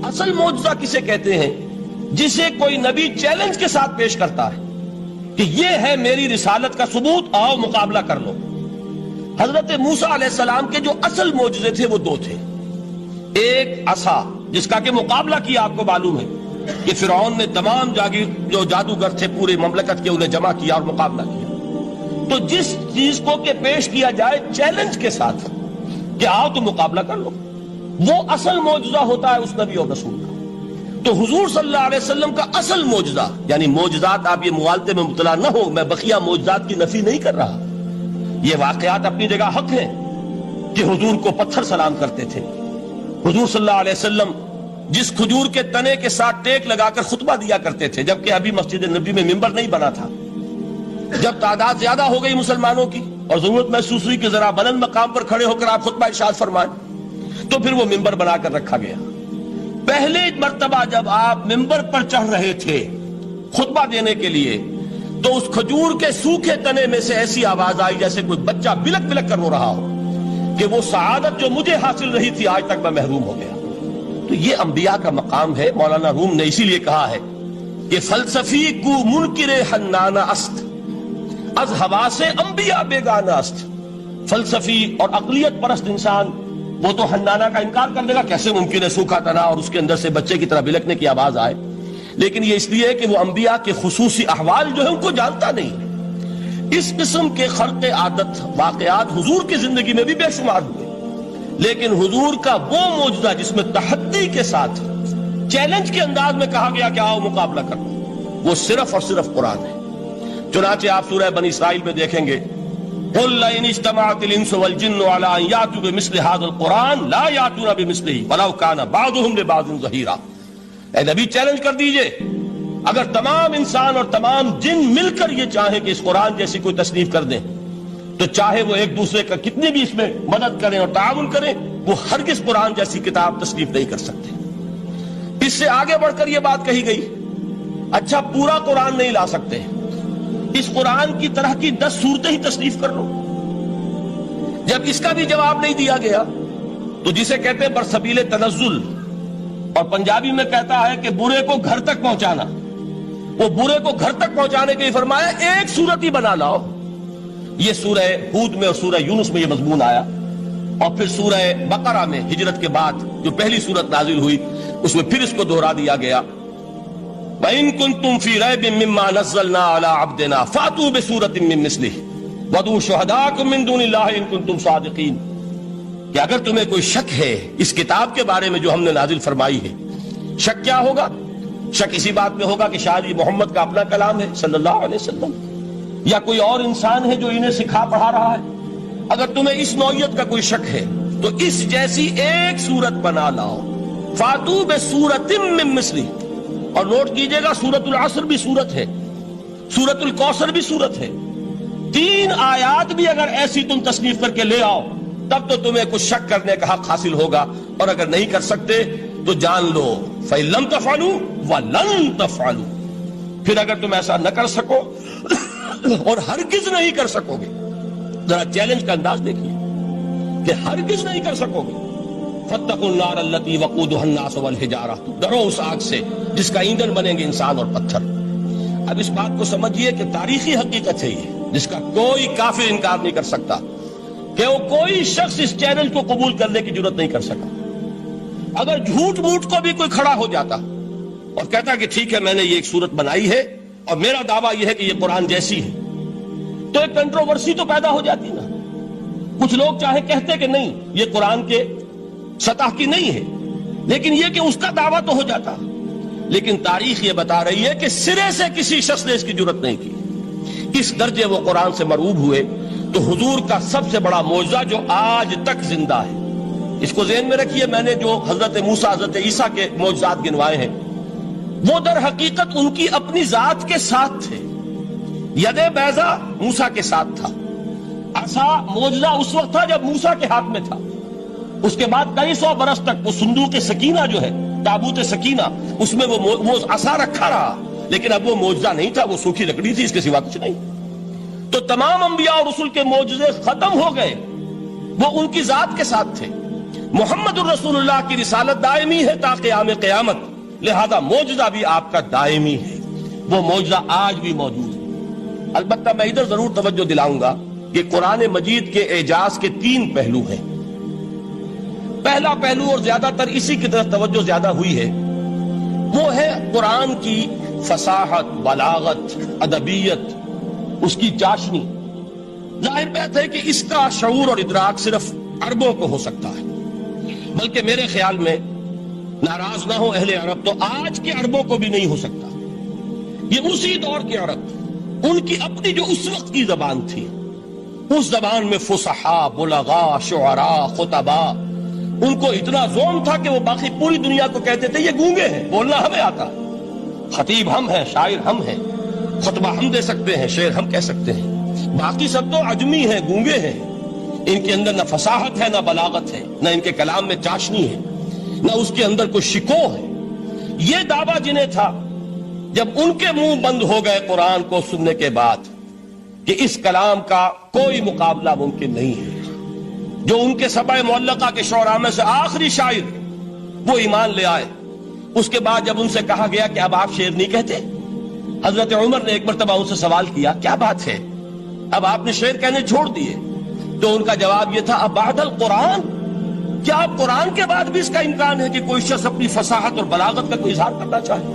اصل معجزہ کسے کہتے ہیں؟ جسے کوئی نبی چیلنج کے ساتھ پیش کرتا ہے کہ یہ ہے میری رسالت کا ثبوت، آؤ مقابلہ کر لو۔ حضرت موسیٰ علیہ السلام کے جو اصل معجزے تھے وہ دو تھے۔ ایک عصا، جس کا کہ مقابلہ کیا، آپ کو معلوم ہے کہ فرعون نے تمام جو جادوگر تھے پورے مملکت کے انہیں جمع کیا اور مقابلہ کیا۔ تو جس چیز کو کہ پیش کیا جائے چیلنج کے ساتھ کہ آؤ تو مقابلہ کر لو، وہ اصل معجزہ ہوتا ہے اس نبی اور رسول کا۔ تو حضور صلی اللہ علیہ وسلم کا اصل معجزہ، یعنی معجزات، آپ یہ موالتے میں مبتلا نہ ہو، میں بقیہ معجزات کی نفی نہیں کر رہا، یہ واقعات اپنی جگہ حق ہیں کہ حضور کو پتھر سلام کرتے تھے۔ حضور صلی اللہ علیہ وسلم جس کھجور کے تنے کے ساتھ ٹیک لگا کر خطبہ دیا کرتے تھے، جبکہ ابھی مسجد نبی میں ممبر نہیں بنا تھا، جب تعداد زیادہ ہو گئی مسلمانوں کی اور ضرورت محسوس ہوئی کہ ذرا بلند مقام پر کھڑے ہو کر آپ خطبہ ارشاد فرمائیں، تو پھر وہ ممبر بنا کر رکھا گیا۔ پہلے مرتبہ جب آپ ممبر پر چڑھ رہے تھے خطبہ دینے کے لیے، تو اس کھجور کے سوکھے تنے میں سے ایسی آواز آئی جیسے کوئی بچہ بلک بلک کر رو رہا ہو کہ وہ سعادت جو مجھے حاصل رہی تھی آج تک میں محروم ہو گیا۔ تو یہ انبیاء کا مقام ہے۔ مولانا روم نے اسی لیے کہا ہے کہ فلسفی کو منکر حنانہ است، از حواس انبیاء بیگانہ است۔ فلسفی اور عقلیت پرست انسان وہ تو حنانہ کا انکار کر دے گا، کیسے ممکن ہے سوکھا تنا اور اس کے اندر سے بچے کی طرح بلکنے کی آواز آئے، لیکن یہ اس لیے کہ وہ انبیاء کے خصوصی احوال جو ہے ان کو جانتا نہیں۔ اس قسم کے خرق عادت واقعات حضور کی زندگی میں بھی بے شمار ہوئے، لیکن حضور کا وہ معجزہ جس میں تحدی کے ساتھ چیلنج کے انداز میں کہا گیا کہ آؤ مقابلہ کرو، وہ صرف اور صرف قرآن ہے۔ چنانچہ آپ سورہ بنی اسرائیل میں دیکھیں گے، قُلْ لَئِنِ اجْتَمَعَتِ الْإِنسُ وَالْجِنُّ عَلَىٰ أَن يَأْتُوا بِمِثْلِ هَٰذَا الْقُرْآنِ لَا يَأْتُونَ بِمِثْلِهِ وَلَوْ كَانَ بَعْضُهُمْ لِبَعْضٍ ظَهِيرًا۔ اے نبی چیلنج کر دیجئے، اگر تمام انسان اور تمام جن مل کر یہ چاہیں کہ اس قرآن جیسی کوئی تصنیف کر دیں، تو چاہے وہ ایک دوسرے کا کتنی بھی اس میں مدد کریں اور تعاون کریں، وہ ہرگز قرآن جیسی کتاب تصنیف نہیں کر سکتے۔ اس سے آگے بڑھ کر یہ بات کہی گئی، اچھا پورا قرآن نہیں لا سکتے، اس قرآن کی طرح کی 10 صورتیں ہی تصنیف کر لو۔ جب اس کا بھی جواب نہیں دیا گیا تو جسے کہتے ہیں برسبیل تنزل، اور پنجابی میں کہتا ہے کہ برے کو گھر تک پہنچانا، وہ برے کو گھر تک پہنچانے کے لیے فرمایا ایک صورت ہی بنا لاؤ۔ یہ سورہ ہود میں اور سورہ یونس میں یہ مضمون آیا، اور پھر سورہ بقرہ میں ہجرت کے بعد جو پہلی سورت نازل ہوئی اس میں پھر اس کو دہرا دیا گیا، وَإِن كُنتُمْ فِي رَيْبٍ مِّمَّا نَزَّلْنَا عَلَىٰ عَبْدِنَا فَأْتُوا بِسُورَةٍ مِّن مِّثْلِهِ وَادْعُوا شُهَدَاءَكُم مِّن دُونِ اللَّهِ إِن كُنتُمْ صَادِقِينَ۔ کہ اگر تمہیں کوئی شک ہے اس کتاب کے بارے میں جو ہم نے نازل فرمائی ہے، شک کیا ہوگا؟ شک اسی بات میں ہوگا کہ شاید یہ محمد کا اپنا کلام ہے صلی اللہ علیہ وسلم، یا کوئی اور انسان ہے جو انہیں سکھا پڑھا رہا ہے۔ اگر تمہیں اس نوعیت کا کوئی شک ہے تو اس جیسی ایک صورت بنا لاؤ، فَأْتُوا بِسُورَةٍ مِّن مِّثْلِهِ۔ اور نوٹ کیجئے گا سورۃ العصر بھی سورت ہے، سورۃ الکوثر بھی سورت ہے، 3 آیات بھی اگر ایسی تم تصنیف کر کے لے آؤ تب تو تمہیں کچھ شک کرنے کا حق حاصل ہوگا، اور اگر نہیں کر سکتے تو جان لو فَإِن لَمْ تَفْعَلُوا وَلَن تَفْعَلُوا۔ پھر اگر تم ایسا نہ کر سکو اور ہرگز نہیں کر سکو گے، ذرا چیلنج کا انداز دیکھیے کہ ہرگز نہیں کر سکو گے، فَاتَّقُوا النَّارَ الَّتِي وَقُودُهَا النَّاسُ وَالْحِجَارَةُ، ڈرو اس آگ سے جس کا ایندھن بنیں گے انسان اور پتھر۔ اب اس بات کو سمجھیے کہ تاریخی حقیقت ہے یہ، جس کا کوئی کافر انکار نہیں کر سکتا، کہ وہ کوئی شخص اس چیلنج کو قبول کرنے کی جرات نہیں کر سکا۔ اگر جھوٹ موٹ کو بھی کوئی کھڑا ہو جاتا اور کہتا کہ ٹھیک ہے میں نے یہ ایک صورت بنائی ہے اور میرا دعویٰ یہ ہے کہ یہ قرآن جیسی ہے، تو ایک کنٹروورسی تو پیدا ہو جاتی نا۔ کچھ لوگ چاہے کہتے کہ نہیں یہ قرآن کے سطح کی نہیں ہے، لیکن یہ کہ اس کا دعویٰ تو ہو جاتا۔ لیکن تاریخ یہ بتا رہی ہے کہ سرے سے کسی شخص نے اس کی جرات نہیں کی۔ اس درجے وہ قرآن سے مرعوب ہوئے۔ تو حضور کا سب سے بڑا معجزہ جو آج تک زندہ ہے، اس کو ذہن میں رکھیے، میں نے جو حضرت موسیٰ حضرت عیسیٰ کے معجزات گنوائے ہیں وہ در حقیقت ان کی اپنی ذات کے ساتھ تھے۔ ید بیضا موسیٰ کے ساتھ تھا، عصا معجزہ اس وقت تھا جب موسیٰ کے ہاتھ میں تھا، اس کے بعد کئی 100 برس تک وہ صندوق سکینہ جو ہے، تابوت سکینہ، اس میں وہ عصا رکھا رہا، لیکن اب وہ معجزہ نہیں تھا، وہ سوکھی لکڑی تھی، اس کے سوا کچھ نہیں۔ تو تمام انبیاء اور رسول کے معجزے ختم ہو گئے، وہ ان کی ذات کے ساتھ تھے۔ محمد الرسول اللہ کی رسالت دائمی ہے تا قیام قیامت، لہذا معجزہ بھی آپ کا دائمی ہے، وہ معجزہ آج بھی موجود ہے۔ البتہ میں ادھر ضرور توجہ دلاؤں گا کہ قرآن مجید کے اعجاز کے 3 پہلو ہیں۔ پہلا پہلو، اور زیادہ تر اسی کی طرف توجہ زیادہ ہوئی ہے، وہ ہے قرآن کی فصاحت، بلاغت، ادبیت، اس کی چاشنی۔ ظاہر بات ہے کہ اس کا شعور اور ادراک صرف عربوں کو ہو سکتا ہے، بلکہ میرے خیال میں ناراض نہ ہو اہل عرب تو آج کے عربوں کو بھی نہیں ہو سکتا۔ یہ اسی دور کے عرب، ان کی اپنی جو اس وقت کی زبان تھی، اس زبان میں فصحاء، بلغاء، شعراء، خطباء، ان کو اتنا ذوم تھا کہ وہ باقی پوری دنیا کو کہتے تھے یہ گونگے ہیں، بولنا ہمیں آتا، خطیب ہم ہیں، شاعر ہم ہیں، خطبہ ہم دے سکتے ہیں، شعر ہم کہہ سکتے ہیں، باقی سب تو عجمی ہیں، گونگے ہیں، ان کے اندر نہ فصاحت ہے، نہ بلاغت ہے، نہ ان کے کلام میں چاشنی ہے، نہ اس کے اندر کوئی شکو ہے۔ یہ دعویٰ جنہیں تھا، جب ان کے منہ بند ہو گئے قرآن کو سننے کے بعد کہ اس کلام کا کوئی مقابلہ ممکن نہیں ہے، جو ان کے سبع معلقہ کے شعراء میں سے آخری شاعر وہ ایمان لے آئے، اس کے بعد جب ان سے کہا گیا کہ اب آپ شعر نہیں کہتے، حضرت عمر نے ایک مرتبہ ان سے سوال کیا کیا بات ہے، اب آپ نے شعر کہنے چھوڑ دیے؟ تو ان کا جواب یہ تھا اب بعد القرآن، کیا اب قرآن کے بعد بھی اس کا امکان ہے کہ کوئی شخص اپنی فصاحت اور بلاغت کا کوئی اظہار کرنا چاہے؟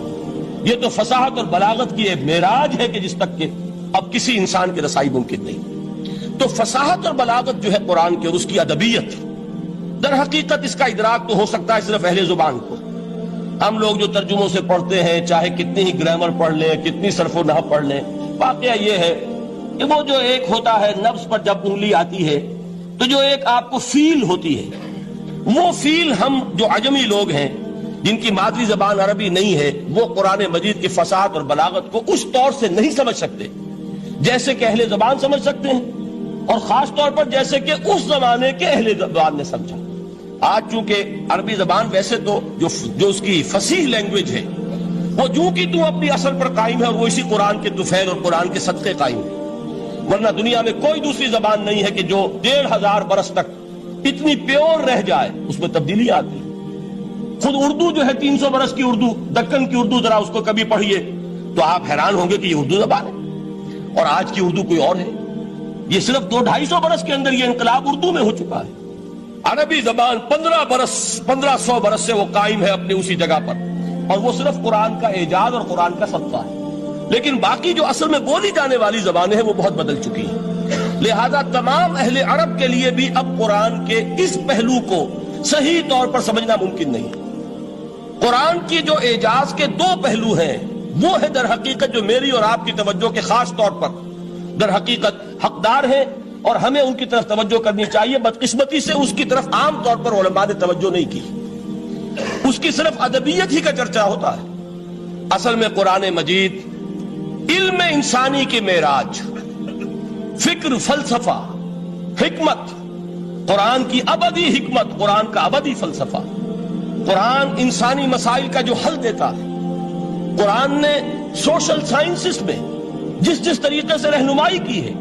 یہ تو فصاحت اور بلاغت کی ایک معراج ہے کہ جس تک کہ اب کسی انسان کی رسائی ممکن نہیں۔ تو فصاحت اور بلاغت جو ہے قرآن کے اور اس کی ادبیت، در حقیقت اس کا ادراک تو ہو سکتا ہے صرف اہل زبان کو۔ ہم لوگ جو ترجموں سے پڑھتے ہیں، چاہے کتنی ہی گرامر پڑھ لیں، کتنی صرف و نحو پڑھ لیں، واقعہ یہ ہے کہ وہ جو ایک ہوتا ہے نفس پر جب انگلی آتی ہے تو جو ایک آپ کو فیل ہوتی ہے، وہ فیل ہم جو عجمی لوگ ہیں جن کی مادری زبان عربی نہیں ہے، وہ قرآن مجید کی فصاحت اور بلاغت کو اس طور سے نہیں سمجھ سکتے جیسے کہ اہل زبان سمجھ سکتے ہیں، اور خاص طور پر جیسے کہ اس زمانے کے اہل زبان نے سمجھا۔ آج چونکہ عربی زبان ویسے تو جو اس کی فصیح لینگویج ہے وہ جو کی تو اپنی اصل پر قائم ہے، اور وہ اسی قرآن کے طفیل اور قرآن کے صدقے قائم ہے، ورنہ دنیا میں کوئی دوسری زبان نہیں ہے کہ جو 1500 برس تک اتنی پیور رہ جائے، اس میں تبدیلی آتی ہے۔ خود اردو جو ہے 300 برس کی اردو، دکن کی اردو، ذرا اس کو کبھی پڑھیے تو آپ حیران ہوں گے کہ یہ اردو زبان ہے اور آج کی اردو کوئی اور ہے۔ یہ صرف 200-250 برس کے اندر یہ انقلاب اردو میں ہو چکا ہے۔ عربی زبان 1500 برس سے وہ قائم ہے اپنی اسی جگہ پر، اور وہ صرف قرآن کا اعجاز اور قرآن کا صدقہ ہے، لیکن باقی جو اصل میں بولی جانے والی زبانیں ہیں وہ بہت بدل چکی ہیں۔ لہذا تمام اہل عرب کے لیے بھی اب قرآن کے اس پہلو کو صحیح طور پر سمجھنا ممکن نہیں۔ قرآن کی جو اعجاز کے 2 پہلو ہیں وہ ہے در حقیقت جو میری اور آپ کی توجہ کے خاص طور پر در حقیقت حقدار ہیں، اور ہمیں ان کی طرف توجہ کرنی چاہیے۔ بدقسمتی سے اس کی طرف عام طور پر علماء نے توجہ نہیں کی، اس کی صرف ادبیت ہی کا چرچا ہوتا ہے۔ اصل میں قرآن مجید علم انسانی کی معراج، فکر، فلسفہ، حکمت، قرآن کی ابدی حکمت، قرآن کا ابدی فلسفہ، قرآن انسانی مسائل کا جو حل دیتا ہے، قرآن نے سوشل سائنسز میں جس طریقے سے رہنمائی کی ہے،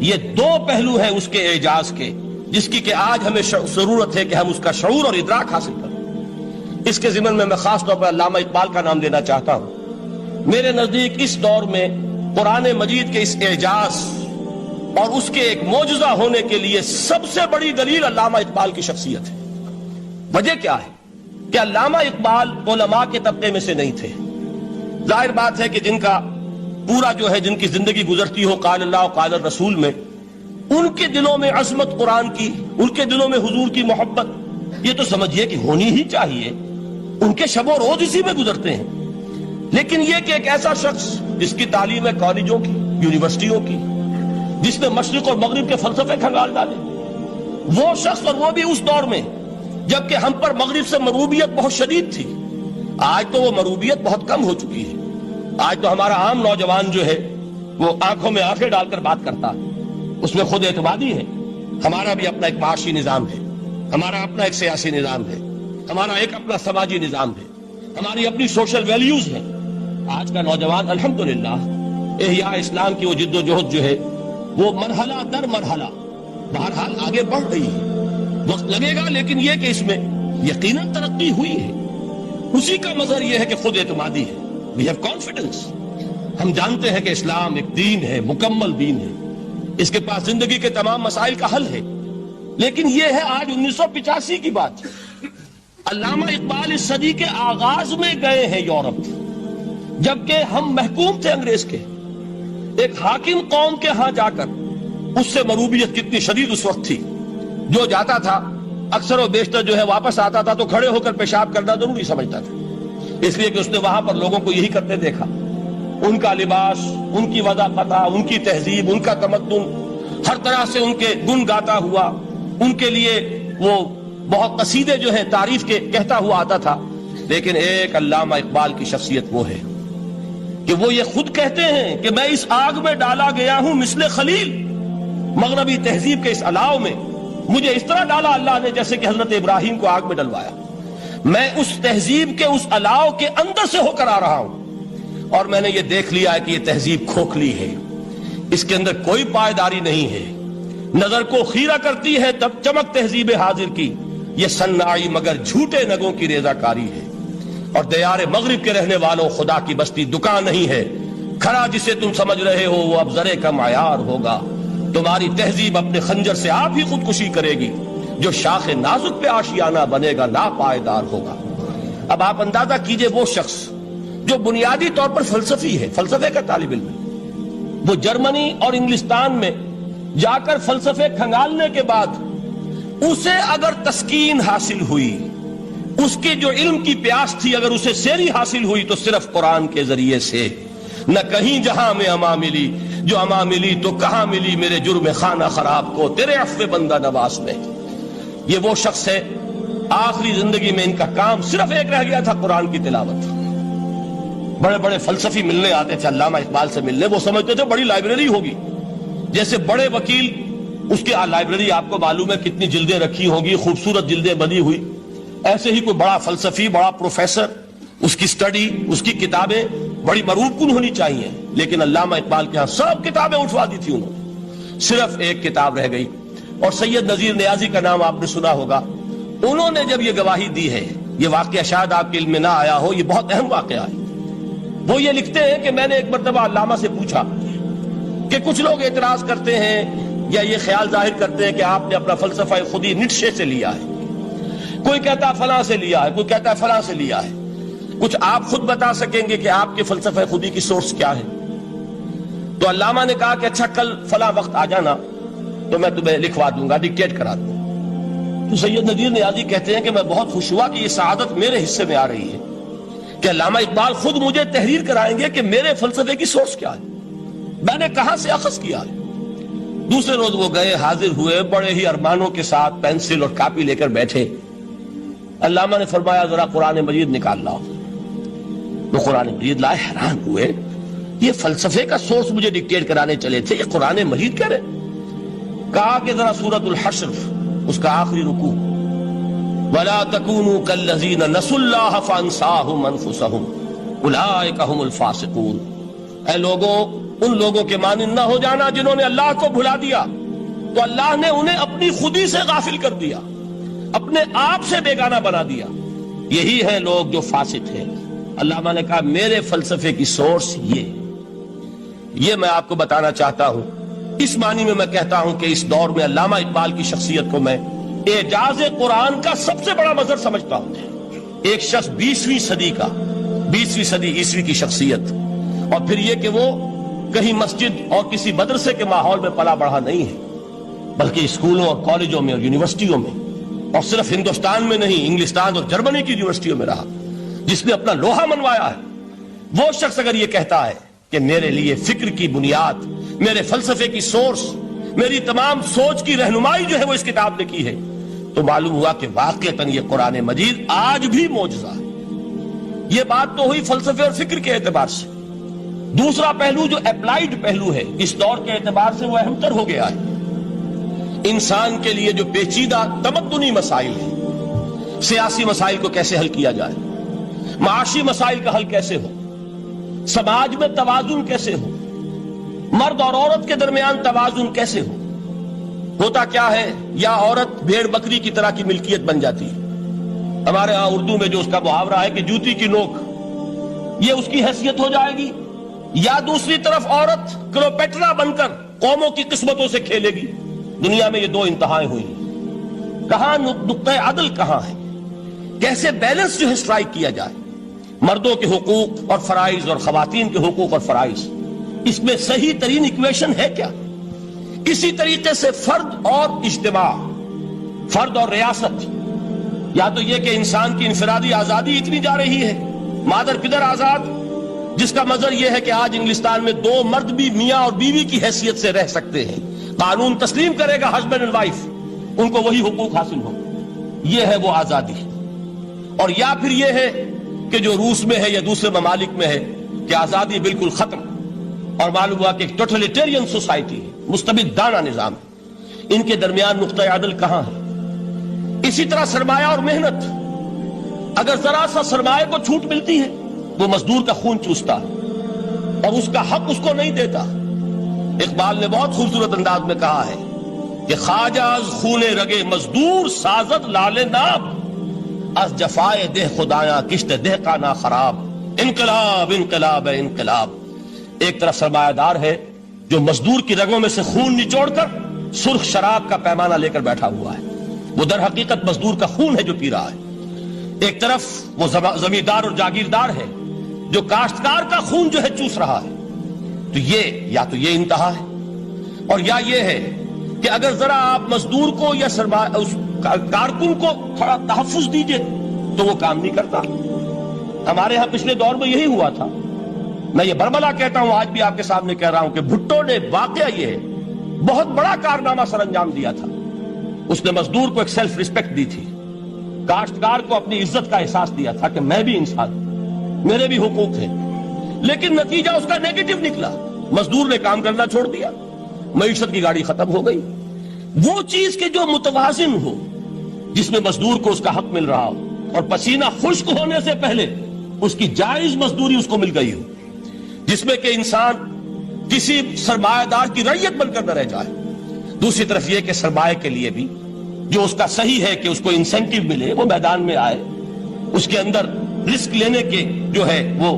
یہ 2 پہلو ہیں اس کے اعجاز کے، جس کی کہ آج ہمیں ضرورت ہے کہ ہم اس کا شعور اور ادراک حاصل کریں۔ اس کے ضمن میں خاص طور پر علامہ اقبال کا نام لینا چاہتا ہوں۔ میرے نزدیک اس دور میں قرآن مجید کے اس اعجاز اور اس کے ایک معجزہ ہونے کے لیے سب سے بڑی دلیل علامہ اقبال کی شخصیت ہے۔ وجہ کیا ہے کہ علامہ اقبال علماء کے طبقے میں سے نہیں تھے۔ ظاہر بات ہے کہ جن کا پورا جو ہے جن کی زندگی گزرتی ہو قال اللہ قال الرسول میں، ان کے دلوں میں عظمت قرآن کی، ان کے دلوں میں حضور کی محبت، یہ تو سمجھیے کہ ہونی ہی چاہیے، ان کے شب و روز اسی میں گزرتے ہیں۔ لیکن یہ کہ ایک ایسا شخص جس کی تعلیم ہے کالجوں کی، یونیورسٹیوں کی، جس نے مشرق اور مغرب کے فلسفے کھنگال ڈالے، وہ شخص، اور وہ بھی اس دور میں جبکہ ہم پر مغرب سے مروبیت بہت شدید تھی۔ آج تو وہ مروبیت بہت کم ہو چکی ہے۔ آج تو ہمارا عام نوجوان جو ہے وہ آنکھوں میں آنکھیں ڈال کر بات کرتا ہے، اس میں خود اعتمادی ہے۔ ہمارا بھی اپنا ایک معاشی نظام ہے، ہمارا اپنا ایک سیاسی نظام ہے، ہمارا ایک اپنا سماجی نظام ہے، ہماری اپنی سوشل ویلیوز ہیں۔ آج کا نوجوان الحمدللہ احیاء اسلام کی وہ جد و جہد جو ہے وہ مرحلہ در مرحلہ بہرحال آگے بڑھ رہی ہے، وقت لگے گا، لیکن یہ کہ اس میں یقیناً ترقی ہوئی ہے، اسی کا مظہر یہ ہے کہ خود اعتمادی ہے. We have confidence. ہم جانتے ہیں کہ اسلام ایک دین ہے، مکمل دین ہے، اس کے پاس زندگی کے تمام مسائل کا حل ہے. لیکن یہ ہے آج 1985 کی بات. علامہ اقبال اس صدی کے آغاز میں گئے ہیں یورپ، جبکہ ہم محکوم تھے انگریز کے. ایک حاکم قوم کے ہاں جا کر اس سے مروبیت کتنی شدید اس وقت تھی. جو جاتا تھا اکثر و بیشتر جو ہے واپس آتا تھا تو کھڑے ہو کر پیشاب کرنا ضروری سمجھتا تھا، اس لیے کہ اس نے وہاں پر لوگوں کو یہی کرتے دیکھا. ان کا لباس، ان کی وضاحت، ان کی تہذیب، ان کا تمدن، ہر طرح سے ان کے گن گاتا ہوا، ان کے لیے وہ بہت قصیدے جو ہے تعریف کے کہتا ہوا آتا تھا. لیکن ایک علامہ اقبال کی شخصیت وہ ہے کہ وہ یہ خود کہتے ہیں کہ میں اس آگ میں ڈالا گیا ہوں مثل خلیل. مغربی تہذیب کے اس الاؤ میں مجھے اس طرح ڈالا اللہ نے جیسے کہ حضرت ابراہیم کو آگ میں ڈلوایا. میں اس تہذیب کے اس الاؤ کے اندر سے ہو کر آ رہا ہوں، اور میں نے یہ دیکھ لیا ہے کہ یہ تہذیب کھوکھلی ہے، اس کے اندر کوئی پائیداری نہیں ہے. نظر کو خیرہ کرتی ہے تب چمک تہذیب حاضر کی، یہ صناعی مگر جھوٹے نگوں کی ریزہ کاری ہے. اور دیار مغرب کے رہنے والوں، خدا کی بستی دکان نہیں ہے. کھڑا جسے تم سمجھ رہے ہو وہ اب زرے کا معیار ہوگا. تمہاری تہذیب اپنے خنجر سے آپ ہی خودکشی کرے گی. جو شاخ نازک پہ آشیانہ بنے گا ناپائیدار ہوگا. اب آپ اندازہ کیجئے وہ شخص جو بنیادی طور پر فلسفی ہے، فلسفے کا طالب علم ہے، وہ جرمنی اور انگلستان میں جا کر فلسفے کھنگالنے کے بعد اسے اگر تسکین حاصل ہوئی، اس کی جو علم کی پیاس تھی اگر اسے سیری حاصل ہوئی تو صرف قرآن کے ذریعے سے. نہ کہیں جہاں میں اما ملی، جو اما ملی تو کہاں ملی میرے جرم خانہ خراب کو تیرے عفو بندہ نواز میں. یہ وہ شخص ہے آخری زندگی میں ان کا کام صرف ایک رہ گیا تھا، قرآن کی تلاوت. بڑے بڑے فلسفی ملنے آتے تھے علامہ اقبال سے ملنے، وہ سمجھتے تھے بڑی لائبریری ہوگی. جیسے بڑے وکیل، اس کی لائبریری آپ کو معلوم ہے کتنی جلدیں رکھی ہوگی، خوبصورت جلدیں بنی ہوئی، ایسے ہی کوئی بڑا فلسفی، بڑا پروفیسر، اس کی سٹڈی، اس کی کتابیں بڑی مروب کن ہونی چاہیے. لیکن علامہ اقبال کے ہاں سب کتابیں اٹھوا دی تھی انہوں نے، صرف ایک کتاب رہ گئی. اور سید نذیر نیازی کا نام آپ نے سنا ہوگا. انہوں نے جب یہ گواہی دی ہے، یہ واقعہ شاید آپ کے علم میں نہ آیا ہو، یہ بہت اہم واقعہ ہے. وہ یہ لکھتے ہیں کہ میں نے ایک مرتبہ علامہ سے پوچھا کہ کچھ لوگ اعتراض کرتے ہیں یا یہ خیال ظاہر کرتے ہیں کہ آپ نے اپنا فلسفہ خودی نیٹشے سے لیا ہے، کوئی کہتا ہے فلاں سے لیا ہے، کوئی کہتا ہے فلاں سے لیا ہے، کچھ آپ خود بتا سکیں گے کہ آپ کے فلسفہ خودی کی سورس کیا ہے؟ تو علامہ نے کہا کہ اچھا کل فلاں وقت آ جانا تو میں تمہیں لکھوا دوں گا، ڈکٹیٹ کرا دوں. تو سید نذیر نیازی کہتے ہیں کہ میں بہت خوش ہوا کہ یہ سعادت میرے حصے میں آ رہی ہے کہ علامہ اقبال خود مجھے تحریر کرائیں گے کہ میرے فلسفے کی سورس کیا ہے، میں نے کہاں سے اخذ کیا ہے. دوسرے روز وہ گئے، حاضر ہوئے، بڑے ہی ارمانوں کے ساتھ پینسل اور کاپی لے کر بیٹھے. علامہ نے فرمایا ذرا قرآن مجید نکال لاؤ. وہ قرآن مجید لائے، حیران ہوئے، یہ فلسفے کا سورس مجھے ڈکٹیٹ کرانے چلے تھے، یہ قرآن مجید کہہ رہے. کہا کہ ذرا سورۃ الحشر اس کا آخری رکوع، وَلَا تَكُونُوا كَالَّذِينَ نَسُوا اللَّهَ فَأَنسَاهُمْ أَنفُسَهُمْ أُولَٰئِكَ هُمُ الْفَاسِقُونَ. اے لوگوں، ان لوگوں کے مانند نہ ہو جانا جنہوں نے اللہ کو بھلا دیا، تو اللہ نے انہیں اپنی خودی سے غافل کر دیا، اپنے آپ سے بیگانہ بنا دیا. یہی ہیں لوگ جو فاسق ہیں. علامہ نے کہا میرے فلسفے کی سورس یہ میں آپ کو بتانا چاہتا ہوں. اس معنی میں کہتا ہوں کہ اس دور میں علامہ اقبال کی شخصیت کو میں اعجاز قرآن کا سب سے بڑا مظہر سمجھتا ہوں. ایک شخص 20ویں صدی عیسوی کی شخصیت، اور پھر یہ کہ وہ کہیں مسجد اور کسی مدرسے کے ماحول میں پلا بڑھا نہیں ہے، بلکہ اسکولوں اور کالجوں میں اور یونیورسٹیوں میں، اور صرف ہندوستان میں نہیں، انگلستان اور جرمنی کی یونیورسٹیوں میں رہا، جس نے اپنا لوہا منوایا ہے. وہ شخص اگر یہ کہتا ہے کہ میرے لیے فکر کی بنیاد، میرے فلسفے کی سورس، میری تمام سوچ کی رہنمائی جو ہے وہ اس کتاب نے کی ہے، تو معلوم ہوا کہ واقعتاً یہ قرآن مجید آج بھی معجزہ ہے. یہ بات تو ہوئی فلسفے اور فکر کے اعتبار سے. دوسرا پہلو جو اپلائیڈ پہلو ہے اس دور کے اعتبار سے وہ اہم تر ہو گیا ہے. انسان کے لیے جو پیچیدہ تمدنی مسائل ہیں، سیاسی مسائل کو کیسے حل کیا جائے، معاشی مسائل کا حل کیسے ہو، سماج میں توازن کیسے ہو، مرد اور عورت کے درمیان توازن کیسے ہو، ہوتا کیا ہے، یا عورت بھیڑ بکری کی طرح کی ملکیت بن جاتی ہے. ہمارے ہاں اردو میں جو اس کا محاورہ ہے کہ جوتی کی نوک، یہ اس کی حیثیت ہو جائے گی. یا دوسری طرف عورت کلوپیٹرا بن کر قوموں کی قسمتوں سے کھیلے گی. دنیا میں یہ دو انتہائیں ہوئی ہیں. کہاں نقطہ عدل کہاں ہے؟ کیسے بیلنس جو ہے اسٹرائک کیا جائے، مردوں کے حقوق اور فرائض اور خواتین کے حقوق اور فرائض، اس میں صحیح ترین ایکویشن ہے کیا؟ اسی طریقے سے فرد اور اجتماع، فرد اور ریاست، یا تو یہ کہ انسان کی انفرادی آزادی اتنی جا رہی ہے، مادر پدر آزاد، جس کا مظہر یہ ہے کہ آج انگلستان میں دو مرد بھی میاں اور بیوی کی حیثیت سے رہ سکتے ہیں. قانون تسلیم کرے گا ہسبینڈ اینڈ وائف، ان کو وہی حقوق حاصل ہو. یہ ہے وہ آزادی. اور یا پھر یہ ہے کہ جو روس میں ہے یا دوسرے ممالک میں ہے کہ آزادی بالکل ختم، اور معلوم ہوا کہ ایک ٹوٹلیٹیرین سوسائٹی ہے، مستبدانہ نظام ہے. ان کے درمیان نقطہ عدل کہاں ہے؟ اسی طرح سرمایہ اور محنت، اگر ذرا سا سرمایہ کو چھوٹ ملتی ہے وہ مزدور کا خون چوستا ہے اور اس کا حق اس کو نہیں دیتا. اقبال نے بہت خوبصورت انداز میں کہا ہے کہ خواجہ از خون رگے مزدور سازد لال ناب، از جفائے دہ خدایاں کشت دہ کا نا خراب. انقلاب انقلاب انقلاب. ایک طرف سرمایہ دار ہے جو مزدور کی رگوں میں سے خون نچوڑ کر سرخ شراب کا پیمانہ لے کر بیٹھا ہوا ہے، وہ در حقیقت مزدور کا خون ہے جو پی رہا ہے. ایک طرف وہ زمیندار اور جاگیردار ہے جو کاشتکار کا خون جو ہے چوس رہا ہے. تو یہ انتہا ہے. اور یا یہ ہے کہ اگر ذرا آپ مزدور کو یا اس کارکن کو تھوڑا تحفظ دیجئے تو وہ کام نہیں کرتا. ہمارے ہاں پچھلے دور میں یہی ہوا تھا. میں یہ برملا کہتا ہوں، آج بھی آپ کے سامنے کہہ رہا ہوں کہ بھٹو نے واقعہ یہ ہے بہت بڑا کارنامہ سر انجام دیا تھا. اس نے مزدور کو ایک سیلف ریسپیکٹ دی تھی، کاشتکار کو اپنی عزت کا احساس دیا تھا کہ میں بھی انسان ہوں، میرے بھی حقوق ہیں. لیکن نتیجہ اس کا نیگیٹو نکلا. مزدور نے کام کرنا چھوڑ دیا، معیشت کی گاڑی ختم ہو گئی. وہ چیز کے جو متوازن ہو، جس میں مزدور کو اس کا حق مل رہا ہو اور پسینہ خشک ہونے سے پہلے اس کی جائز مزدوری اس کو مل گئی ہو، جس میں کہ انسان کسی سرمایہ دار کی رعیت بن کر نہ رہ جائے. دوسری طرف یہ کہ سرمایہ کے لیے بھی جو اس کا صحیح ہے کہ اس کو انسینٹیو ملے، وہ میدان میں آئے، اس کے اندر رسک لینے کے جو ہے وہ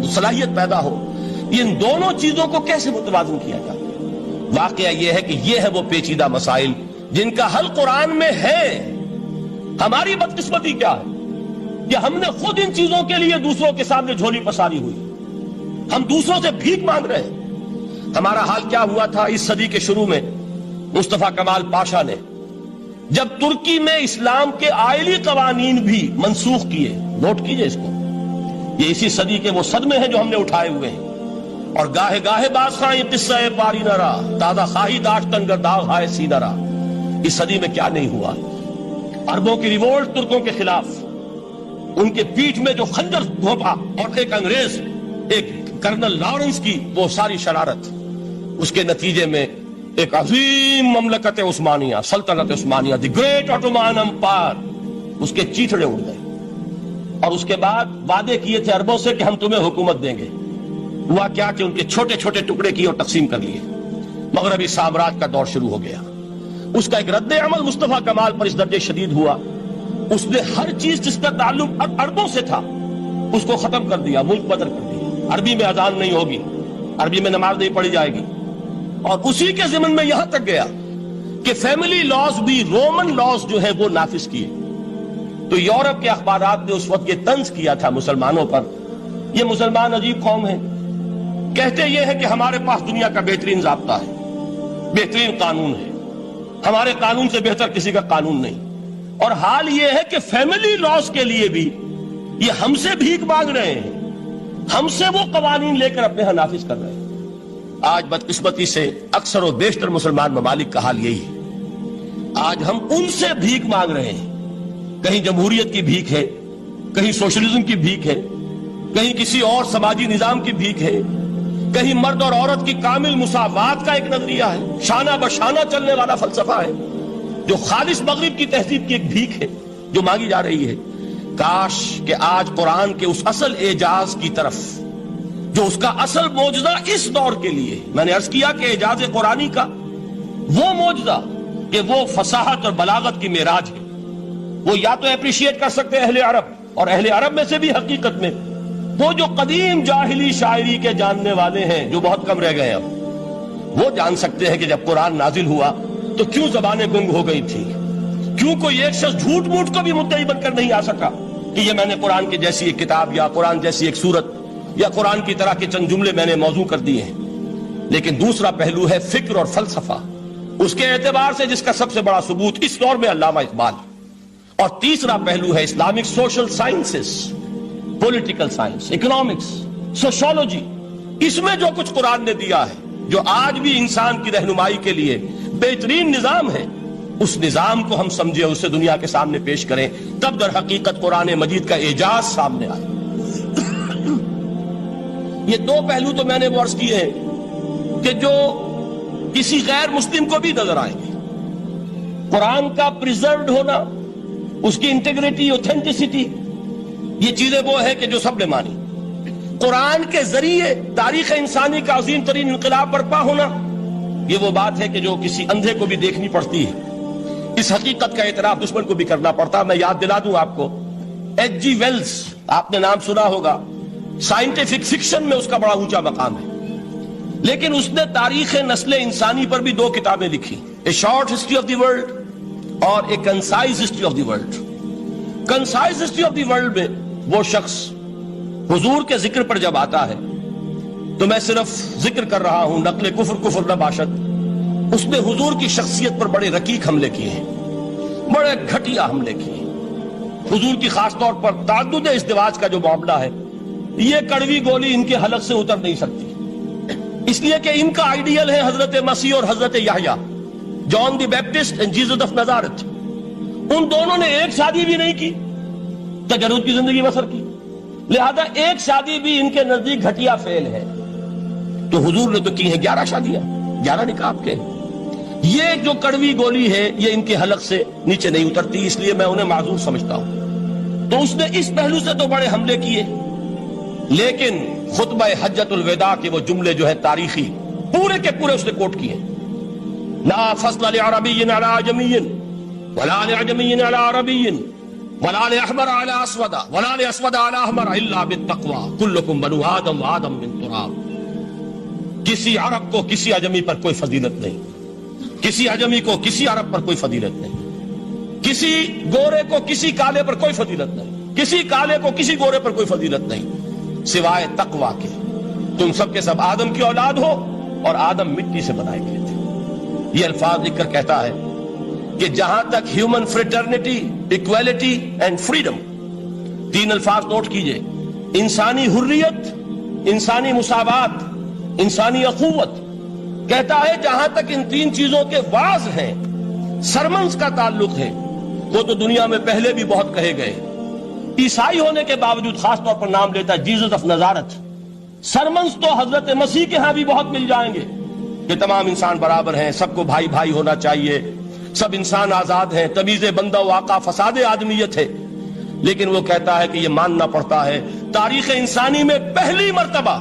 صلاحیت پیدا ہو. ان دونوں چیزوں کو کیسے متوازن کیا جائے؟ واقعہ یہ ہے کہ یہ ہے وہ پیچیدہ مسائل جن کا حل قرآن میں ہے. ہماری بدقسمتی کیا ہے کہ ہم نے خود ان چیزوں کے لیے دوسروں کے سامنے جھولی پساری ہوئی. ہم دوسروں سے بھیک مانگ رہے ہیں. ہمارا حال کیا ہوا تھا اس صدی کے شروع میں؟ مصطفیٰ کمال پاشا نے جب ترکی میں اسلام کے آئلی قوانین بھی منسوخ کیے، نوٹ کیجئے اس کو، یہ اسی صدی کے وہ صدمے ہیں جو ہم نے اٹھائے ہوئے ہیں. اور گاہے گاہے بادشاہ یہ قصہ پاری نہ رہا، تازہ خواہی داشتن گر داغ ہائے سی نہ رہا. اس صدی میں کیا نہیں ہوا؟ عربوں کی ریوولٹ ترکوں کے خلاف، ان کے پیٹھ میں جو خنجر گھونپا، اور ایک انگریز، ایک کرنل لارنس کی وہ ساری شرارت، اس کے نتیجے میں ایک عظیم مملکت عثمانیہ، سلطنت عثمانیہ، دی گریٹ آٹومان امپائر، اس کے چیتڑے اڑ گئے. اور اس کے بعد وعدے کیے تھے عربوں سے کہ ہم تمہیں حکومت دیں گے. ہوا کیا کہ ان کے چھوٹے چھوٹے ٹکڑے کیے اور تقسیم کر لیے. مغربی سامراج کا دور شروع ہو گیا. اس کا ایک رد عمل مصطفیٰ کمال پر اس درجے شدید ہوا، اس نے ہر چیز جس کا تعلق عربوں سے تھا اس کو ختم کر دیا، ملک بدر کر دیا. عربی میں اذان نہیں ہوگی، عربی میں نماز نہیں پڑھی جائے گی. اور اسی کے ضمن میں یہاں تک گیا کہ فیملی لاز بھی، رومن لاز جو ہے وہ نافذ کیے. تو یورپ کے اخبارات نے اس وقت یہ طنز کیا تھا مسلمانوں پر، یہ مسلمان عجیب قوم ہے، کہتے یہ ہے کہ ہمارے پاس دنیا کا بہترین ضابطہ ہے، بہترین قانون ہے، ہمارے قانون سے بہتر کسی کا قانون نہیں. اور حال یہ ہے کہ فیملی لاز کے لیے بھی یہ ہم سے بھیک مانگ رہے ہیں، ہم سے وہ قوانین لے کر اپنے ہاں نافذ کر رہے ہیں. آج بدقسمتی سے اکثر و بیشتر مسلمان ممالک کا حال یہی ہے. آج ہم ان سے بھیک مانگ رہے ہیں. کہیں جمہوریت کی بھیک ہے، کہیں سوشلزم کی بھیک ہے، کہیں کسی اور سماجی نظام کی بھیک ہے، کہیں مرد اور عورت کی کامل مساوات کا ایک نظریہ ہے، شانہ بشانہ چلنے والا فلسفہ ہے، جو خالص مغرب کی تہذیب کی ایک بھیک ہے جو مانگی جا رہی ہے. کاش کہ آج قرآن کے اس اصل اعجاز کی طرف، جو اس کا اصل معجزہ اس دور کے لیے، میں نے عرض کیا کہ اعجاز قرآنی کا وہ معجزہ کہ وہ فصاحت اور بلاغت کی معراج ہے. وہ یا تو اپریشیٹ کر سکتے اہل عرب، اور اہل عرب میں سے بھی حقیقت میں وہ جو قدیم جاہلی شاعری کے جاننے والے ہیں جو بہت کم رہ گئے اب، وہ جان سکتے ہیں کہ جب قرآن نازل ہوا تو کیوں زبانیں گنگ ہو گئی تھی، کیوں کوئی ایک شخص جھوٹ موٹ کو بھی مدعی بن کر نہیں آ سکا کہ یہ میں نے قرآن کی جیسی ایک کتاب یا قرآن جیسی ایک سورت یا قرآن کی طرح کے چند جملے میں نے موضوع کر دیے ہیں. لیکن دوسرا پہلو ہے فکر اور فلسفہ، اس کے اعتبار سے جس کا سب سے بڑا ثبوت اس دور میں علامہ اقبال. اور تیسرا پہلو ہے Islamic social sciences, political science, economics, sociology. اس میں جو کچھ قرآن نے دیا ہے، جو آج بھی انسان کی رہنمائی کے لیے بہترین نظام ہے، اس نظام کو ہم سمجھے، اسے دنیا کے سامنے پیش کریں، تب در حقیقت قرآن مجید کا اعجاز سامنے آئے. یہ دو پہلو تو میں نے وہ عرض کیے ہیں کہ جو کسی غیر مسلم کو بھی نظر آئیں گے. قرآن کا پریزروڈ ہونا، اس کی انٹیگریٹی، اوتھینٹسٹی، یہ چیزیں وہ ہے کہ جو سب نے مانی. قرآن کے ذریعے تاریخ انسانی کا عظیم ترین انقلاب برپا ہونا، یہ وہ بات ہے کہ جو کسی اندھے کو بھی دیکھنی پڑتی ہے. اس حقیقت کا اعتراف دشمن کو بھی کرنا پڑتا. میں یاد دلا دوں آپ کو، ایچ جی ویلز، آپ نے نام سنا ہوگا، سائنٹیفک فکشن میں اس کا بڑا اونچا مقام ہے، لیکن اس نے تاریخ نسل انسانی پر بھی دو کتابیں لکھی، a short history of the world اور a concise history of the world. Concise history of the world میں وہ شخص حضور کے ذکر پر جب آتا ہے تو میں صرف ذکر کر رہا ہوں، نقل کفر نہ باشد، اس نے حضور کی شخصیت پر بڑے رقیق حملے کیے ہیں، بڑے گھٹیا حملے کیے ہیں. حضور کی خاص طور پر تعدد ازدواج کا جو معاملہ ہے، یہ کڑوی گولی ان کے حلق سے اتر نہیں سکتی، اس لیے کہ ان کا آئیڈیل ہے حضرت مسیح اور حضرت یحییٰ، جان دی بیپٹسٹ اینڈ جیسس آف نزارت. ان دونوں نے ایک شادی بھی نہیں کی، تجرد کی زندگی بسر کی، لہذا ایک شادی بھی ان کے نزدیک گھٹیا فعل ہے. تو حضور نے تو کی ہیں 11 شادیاں، 11 نکاح کے. یہ جو کڑوی گولی ہے یہ ان کے حلق سے نیچے نہیں اترتی، اس لیے میں انہیں معذور سمجھتا ہوں. تو اس نے اس پہلو سے تو بڑے حملے کیے، لیکن خطبہ حجۃ الوداع کے وہ جملے جو ہے تاریخی، پورے کے پورے اس نے کوٹ کیے. لا فضل لعربی علی عجمی ولا لعجمی علی عربی ولا لأحمر علی اسود ولا لأسود علی احمر الا بالتقوی کلکم بنو آدم وآدم من تراب. کسی عرب کو کسی عجمی پر کوئی فضیلت نہیں، کسی عجمی کو کسی عرب پر کوئی فضیلت نہیں، کسی گورے کو کسی کالے پر کوئی فضیلت نہیں، کسی کالے کو کسی گورے پر کوئی فضیلت نہیں سوائے تقوی کے. تم سب کے سب آدم کی اولاد ہو اور آدم مٹی سے بنائے گئے تھے. یہ الفاظ لکھ کر کہتا ہے کہ جہاں تک human fraternity, equality and freedom, 3 الفاظ نوٹ کیجئے، انسانی حریت، انسانی مساوات، انسانی اخوت. کہتا ہے جہاں تک ان 3 چیزوں کے واز ہیں، سرمنز کا تعلق ہے، وہ تو دنیا میں پہلے بھی بہت کہے گئے. عیسائی ہونے کے باوجود خاص طور پر نام لیتا ہے جیسس آف نزارت. سرمنز تو حضرت مسیح کے ہاں بھی بہت مل جائیں گے کہ تمام انسان برابر ہیں، سب کو بھائی بھائی ہونا چاہیے، سب انسان آزاد ہیں، تمیز بندہ و آقا فساد آدمیت ہے. لیکن وہ کہتا ہے کہ یہ ماننا پڑتا ہے تاریخ انسانی میں پہلی مرتبہ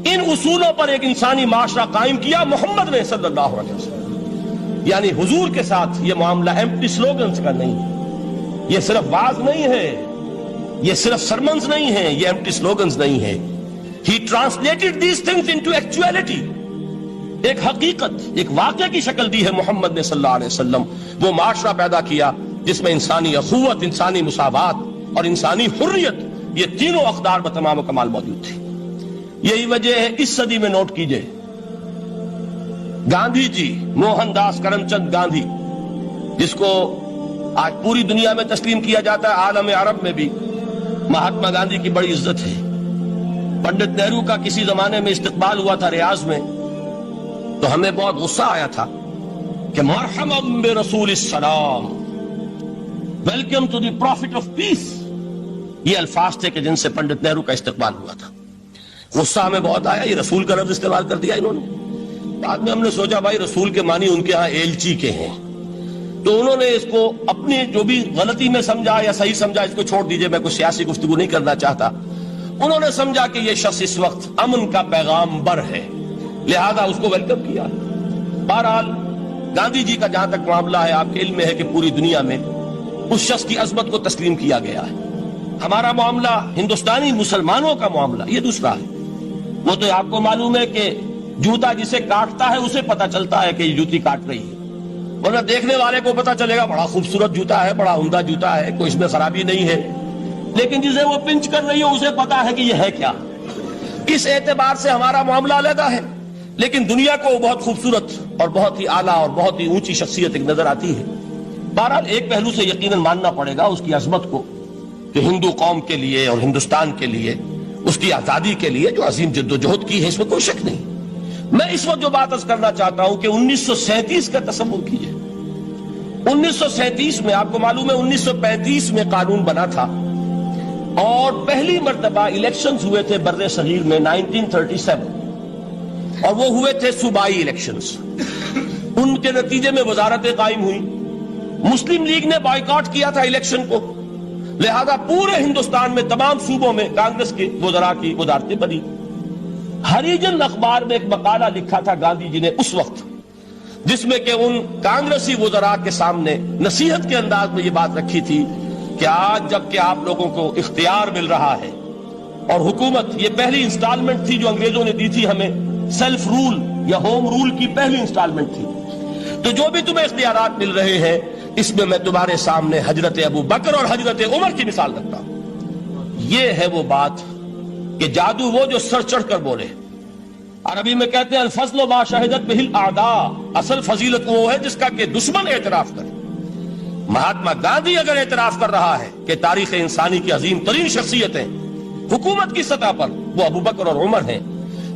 ان اصولوں پر ایک انسانی معاشرہ قائم کیا محمد نے صلی اللہ علیہ وسلم. یعنی حضور کے ساتھ یہ معاملہ ایمپٹی سلوگنز کا نہیں ہے، یہ صرف واز نہیں ہے، یہ صرف سرمنز نہیں ہے، یہ ایمپٹی سلوگنز نہیں ہے. He translated these things into actuality. ایک حقیقت، ایک واقعہ کی شکل دی ہے محمد نے صلی اللہ علیہ وسلم. وہ معاشرہ پیدا کیا جس میں انسانی اخوت، انسانی مساوات اور انسانی حریت، یہ تینوں اقدار بتمام و کمال موجود تھی. یہی وجہ ہے اس صدی میں نوٹ کیجئے، گاندھی جی، موہن داس کرم چند گاندھی، جس کو آج پوری دنیا میں تسلیم کیا جاتا ہے، عالم عرب میں بھی مہاتما گاندھی کی بڑی عزت ہے. پنڈت نہرو کا کسی زمانے میں استقبال ہوا تھا ریاض میں، تو ہمیں بہت غصہ آیا تھا کہ مرحبا برسول السلام، welcome to the prophet of peace. یہ الفاظ تھے کہ جن سے پنڈت نہرو کا استقبال ہوا تھا. غصہ ہمیں بہت آیا، یہ رسول کا لفظ استعمال کر دیا انہوں نے. بعد میں ہم نے سوچا بھائی رسول کے معنی ان کے ہاں ایلچی کے ہیں، تو انہوں نے اس کو اپنی جو بھی غلطی میں سمجھا یا صحیح سمجھا، اس کو چھوڑ دیجئے، میں کوئی سیاسی گفتگو نہیں کرنا چاہتا. انہوں نے سمجھا کہ یہ شخص اس وقت امن کا پیغام بر ہے، لہذا اس کو ویلکم کیا. بہرحال گاندھی جی کا جہاں تک معاملہ ہے، آپ کے علم میں ہے کہ پوری دنیا میں اس شخص کی عظمت کو تسلیم کیا گیا ہے۔ ہمارا معاملہ، ہندوستانی مسلمانوں کا معاملہ، یہ دوسرا ہے۔ وہ تو آپ کو معلوم ہے کہ جوتا جسے کاٹتا ہے اسے پتا چلتا ہے کہ یہ جوتی کاٹ رہی ہے، ورنہ دیکھنے والے کو پتا چلے گا بڑا خوبصورت جوتا ہے، بڑا عمدہ جوتا ہے، کوئی اس میں خرابی نہیں ہے، لیکن جسے وہ پنچ کر رہی ہے اسے پتا ہے کہ یہ ہے کیا۔ اس اعتبار سے ہمارا معاملہ علیحدہ ہے، لیکن دنیا کو بہت خوبصورت اور بہت ہی اعلیٰ اور بہت ہی اونچی شخصیت ایک نظر آتی ہے۔ بہرحال ایک پہلو سے یقیناً ماننا پڑے گا اس کی عظمت کو، کہ ہندو قوم کے لیے اور ہندوستان کے لیے، اس کی آزادی کے لیے جو عظیم جدوجہد کی ہے، اس میں کوئی شک نہیں۔ میں اس وقت جو بات عرض کرنا چاہتا ہوں کہ 1937 کا تصور کیجئے۔ 1937 میں آپ کو معلوم ہے 1935 میں قانون بنا تھا، اور پہلی مرتبہ الیکشنز ہوئے تھے بر صغیر میں 1937، اور وہ ہوئے تھے صوبائی الیکشنز۔ ان کے نتیجے میں وزارتیں قائم ہوئی، مسلم لیگ نے بائیکاٹ کیا تھا الیکشن کو، لہذا پورے ہندوستان میں تمام صوبوں میں کانگریس کے وزراء کی وزارتیں بنی۔ ہریجن اخبار میں ایک مقالہ لکھا تھا گاندھی جی نے اس وقت، جس میں کہ ان کانگریسی وزراء کے سامنے نصیحت کے انداز میں یہ بات رکھی تھی کہ آج جب کہ آپ لوگوں کو اختیار مل رہا ہے اور حکومت، یہ پہلی انسٹالمنٹ تھی جو انگریزوں نے دی تھی ہمیں، سیلف رول یا ہوم رول کی پہلی انسٹالمنٹ تھی، تو جو بھی تمہیں اختیارات مل رہے ہیں اس میں میں تمہارے سامنے حضرت ابو بکر اور حضرت عمر کی مثال رکھتا ہوں۔ یہ ہے وہ بات کہ جادو وہ جو سر چڑھ کر بولے۔ عربی میں کہتے ہیں الفضل ما شہدت بہ الاعداء، اصل فضیلت وہ ہے جس کا کہ دشمن اعتراف کرے۔ مہاتما گاندھی اگر اعتراف کر رہا ہے کہ تاریخ انسانی کی عظیم ترین شخصیتیں حکومت کی سطح پر وہ ابو بکر اور عمر ہیں،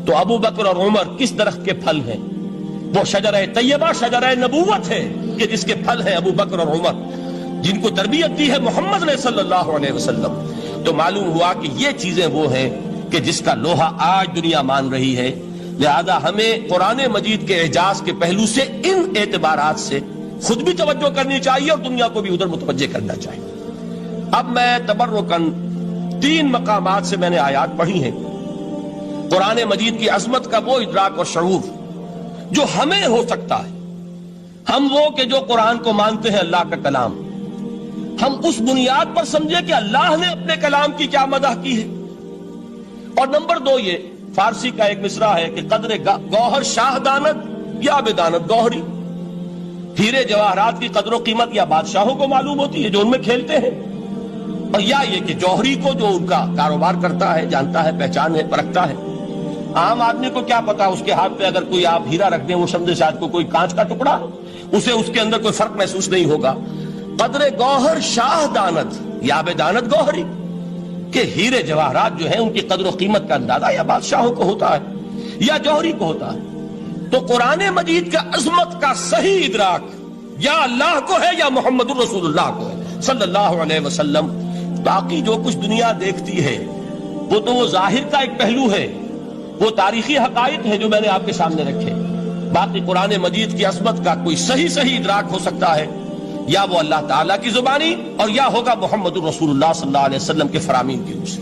تو ابو بکر اور عمر کس درخت کے پھل ہیں؟ وہ شجرہ طیبہ، شجرہ نبوت ہے کہ جس کے پھل ہیں ابو بکر اور عمر، جن کو تربیت دی ہے محمد نے صلی اللہ علیہ وسلم۔ تو معلوم ہوا کہ یہ چیزیں وہ ہیں کہ جس کا لوہا آج دنیا مان رہی ہے، لہذا ہمیں قرآن مجید کے اعجاز کے پہلو سے ان اعتبارات سے خود بھی توجہ کرنی چاہیے اور دنیا کو بھی ادھر متوجہ کرنا چاہیے۔ اب میں تبرکاً 3 مقامات سے میں نے آیات پڑھی ہیں، قرآن مجید کی عظمت کا وہ ادراک اور شعور جو ہمیں ہو سکتا ہے، ہم وہ کہ جو قرآن کو مانتے ہیں اللہ کا کلام، ہم اس بنیاد پر سمجھے کہ اللہ نے اپنے کلام کی کیا مدح کی ہے۔ اور نمبر 2 یہ فارسی کا ایک مصرع ہے کہ قدر گوہر شاہ دانت یا بدانت گوہری، ہیرے جواہرات کی قدر و قیمت یا بادشاہوں کو معلوم ہوتی ہے جو ان میں کھیلتے ہیں، اور یا یہ کہ جوہری کو جو ان کا کاروبار کرتا ہے، جانتا ہے، پہچان ہے، پرکھتا ہے۔ عام آدمی کو کیا پتا اس کے ہاتھ پہ اگر کوئی آپ ہیرا رکھ دیں وہ سمجھے شاید کو کوئی کانچ کا ٹکڑا، اسے اس کے اندر کوئی فرق محسوس نہیں ہوگا۔ قدر گوہر شاہ دانت یا بدانت گوہری، کہ ہیرے جواہرات جو ہیں ان کی قدر و قیمت کا اندازہ یا بادشاہوں کو ہوتا ہے یا جوہری کو ہوتا ہے۔ تو قرآن مجید کا عظمت کا صحیح ادراک یا اللہ کو ہے یا محمد الرسول اللہ کو ہے صلی اللہ علیہ وسلم۔ باقی جو کچھ دنیا دیکھتی ہے وہ تو وہ ظاہر کا ایک پہلو ہے، وہ تاریخی حقائق ہیں جو میں نے آپ کے سامنے رکھے۔ باقی قرآن مجید کی عظمت کا کوئی صحیح ادراک ہو سکتا ہے یا وہ اللہ تعالیٰ کی زبانی اور یا ہوگا محمد الرسول اللہ صلی اللہ علیہ وسلم کے فرامین کی روح سے۔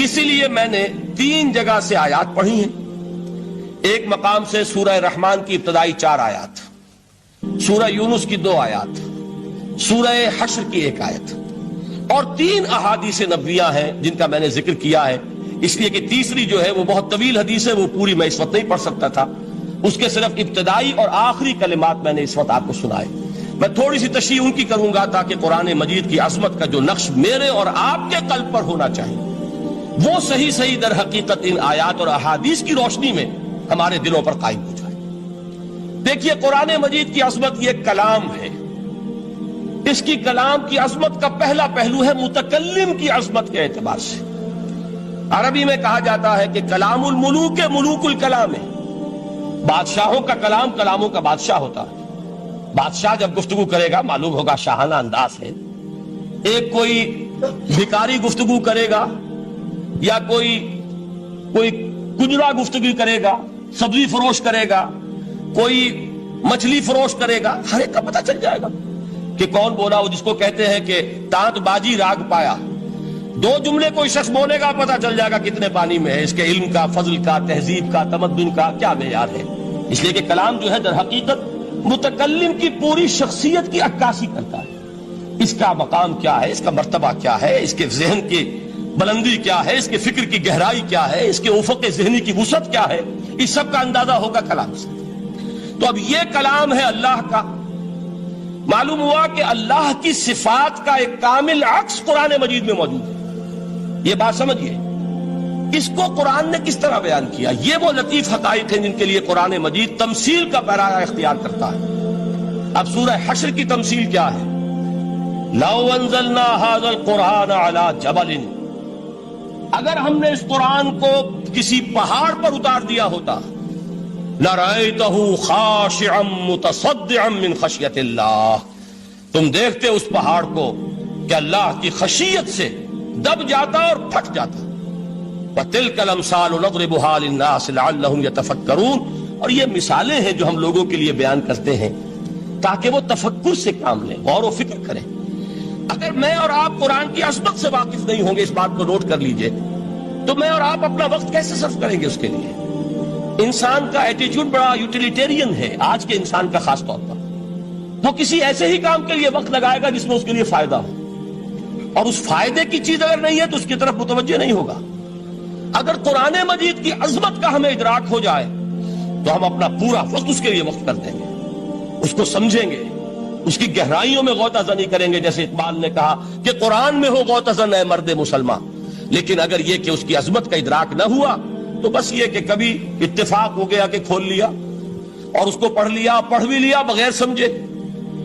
اسی لیے میں نے 3 جگہ سے آیات پڑھی ہیں۔ ایک مقام سے سورہ رحمان کی ابتدائی 4 آیات، سورہ یونس کی 2 آیات، سورہ حشر کی 1 آیت، اور 3 احادیث نبویہ ہیں جن کا میں نے ذکر کیا ہے، اس لیے کہ تیسری جو ہے وہ بہت طویل حدیث ہے، وہ پوری میں اس وقت نہیں پڑھ سکتا تھا، اس کے صرف ابتدائی اور آخری کلمات میں نے اس وقت آپ کو سنائے۔ میں تھوڑی سی تشریح ان کی کروں گا تاکہ قرآن مجید کی عظمت کا جو نقش میرے اور آپ کے قلب پر ہونا چاہیے وہ صحیح در حقیقت ان آیات اور احادیث کی روشنی میں ہمارے دلوں پر قائم ہو جائے۔ دیکھیے قرآن مجید کی عظمت یہ کلام ہے، اس کی کلام کی عظمت کا پہلا پہلو ہے متکلم کی عظمت کے اعتبار سے۔ عربی میں کہا جاتا ہے کہ کلام الملوک ملوک الکلام ہے، بادشاہوں کا کلام کلاموں کا بادشاہ ہوتا ہے۔ بادشاہ جب گفتگو کرے گا معلوم ہوگا شاہانہ انداز ہے، ایک کوئی بھکاری گفتگو کرے گا یا کوئی کنجرا گفتگو کرے گا، سبزی فروش کرے گا، کوئی مچھلی فروش کرے گا، ہر ایک کا پتہ چل جائے گا کہ کون بولا، وہ جس کو کہتے ہیں کہ تانت بازی راگ پایا۔ 2 جملے کوئی شخص بولے گا پتہ چل جائے گا کتنے پانی میں ہے، اس کے علم کا، فضل کا، تہذیب کا، تمدن کا کیا معیار ہے۔ اس لیے کہ کلام جو ہے در حقیقت متکلم کی پوری شخصیت کی عکاسی کرتا ہے. اس کا مقام کیا ہے، اس کا مرتبہ کیا ہے، اس کے ذہن کی بلندی کیا ہے، اس کے فکر کی گہرائی کیا ہے، اس کے افق ذہنی کی وسعت کیا ہے، اس سب کا اندازہ ہوگا کلام سے. تو اب یہ کلام ہے اللہ کا. معلوم ہوا کہ اللہ کی صفات کا ایک کامل عکس قرآن مجید میں موجود ہے. یہ بات سمجھیے. اس کو قرآن نے کس طرح بیان کیا؟ یہ وہ لطیف حقائق ہیں جن کے لیے قرآن مجید تمثیل کا پیرایا اختیار کرتا ہے. اب سورہ حشر کی تمثیل کیا ہے؟ لو انزلنا هذا القرآن على جبل، اگر ہم نے اس قرآن کو کسی پہاڑ پر اتار دیا ہوتا، لرأيته خاشعا متصدعا من خشیت اللہ، تم دیکھتے اس پہاڑ کو کہ اللہ کی خشیت سے دب جاتا اور پھٹ جاتا. وَتِلْكَ الْأَمْثَالُ نَضْرِبُهَا لِلنَّاسِ لَعَلَّهُمْ يَتَفَكَّرُونَ. اور یہ مثالیں ہیں جو ہم لوگوں کے لیے بیان کرتے ہیں تاکہ وہ تفکر سے کام لیں، غور و فکر کریں. اگر میں اور آپ قرآن کی عظمت سے واقف نہیں ہوں گے، اس بات کو نوٹ کر لیجئے، تو میں اور آپ اپنا وقت کیسے صرف کریں گے اس کے لیے؟ انسان کا ایٹیچیوڈ بڑا یوٹیلیٹیرین ہے، آج کے انسان کا خاص طور پر. وہ کسی ایسے ہی کام کے لیے وقت لگائے گا جس میں اس کے لیے فائدہ ہو، اور اس فائدے کی چیز اگر نہیں ہے تو اس کی طرف متوجہ نہیں ہوگا. اگر قرآن مجید کی عظمت کا ہمیں ادراک ہو جائے تو ہم اپنا پورا وقت اس کے لیے وقف کر دیں گے، اس کو سمجھیں گے، اس کی گہرائیوں میں غوطہ زنی کریں گے. جیسے اقبال نے کہا کہ قرآن میں ہو غوطہ زن اے مرد مسلمان. لیکن اگر یہ کہ اس کی عظمت کا ادراک نہ ہوا تو بس یہ کہ کبھی اتفاق ہو گیا کہ کھول لیا اور اس کو پڑھ لیا، پڑھ بھی لیا بغیر سمجھے،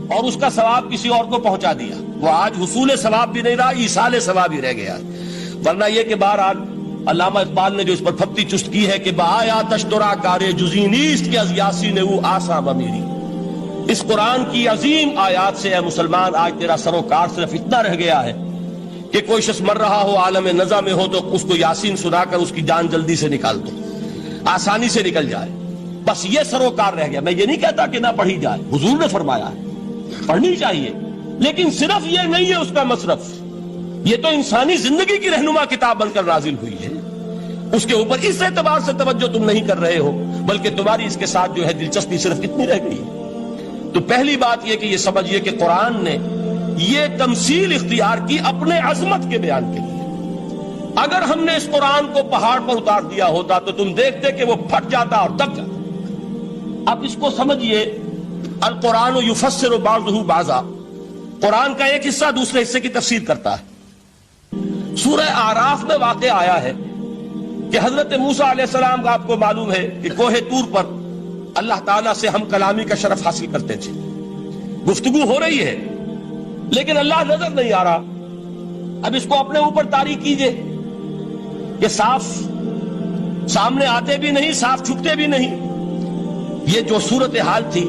اور اس کا ثواب کسی اور کو پہنچا دیا. وہ آج حصول ثواب بھی نہیں رہا، ایصال ثواب ہی رہ گیا. ورنہ یہ کہ بہرحال علامہ اقبال نے جو اس پر پھپتی چست کی ہے کہ بآیا تشترا کارے جزی نیست کہ از یاسین او آسا بمیری. اس قرآن کی عظیم آیات سے اے مسلمان آج تیرا سروکار صرف اتنا رہ گیا ہے کہ کوئی شخص مر رہا ہو، عالم نزا میں ہو، تو اس کو یاسین سنا کر اس کی جان جلدی سے نکال دو، آسانی سے نکل جائے. بس یہ سروکار رہ گیا. میں یہ نہیں کہتا کہ نہ پڑھی جائے، حضور نے فرمایا ہے پڑھنی چاہیے، لیکن صرف یہ نہیں ہے اس کا مصرف. یہ تو انسانی زندگی کی رہنما کتاب بن کر نازل ہوئی ہے. اس کے اوپر اس اعتبار سے توجہ تم نہیں کر رہے ہو، بلکہ تمہاری اس کے ساتھ جو ہے دلچسپی صرف کتنی رہ گئی ہے. تو پہلی بات یہ کہ یہ سمجھیے کہ قرآن نے یہ تمثیل اختیار کی اپنے عظمت کے بیان کے لیے. اگر ہم نے اس قرآن کو پہاڑ پر اتار دیا ہوتا تو تم دیکھتے کہ وہ پھٹ جاتا اور دب جاتا. اب اس کو سمجھیے، القرآن یفسر بعضہ بعضا، قرآن کا ایک حصہ دوسرے حصے کی تفسیر کرتا ہے. سورہ اعراف میں واقع آیا ہے کہ حضرت موسیٰ علیہ السلام کا آپ کو معلوم ہے کہ کوہ طور پر اللہ تعالیٰ سے ہم کلامی کا شرف حاصل کرتے تھے. گفتگو ہو رہی ہے لیکن اللہ نظر نہیں آ رہا. اب اس کو اپنے اوپر طاری کیجئے کہ صاف سامنے آتے بھی نہیں، صاف چھپتے بھی نہیں. یہ جو صورتحال تھی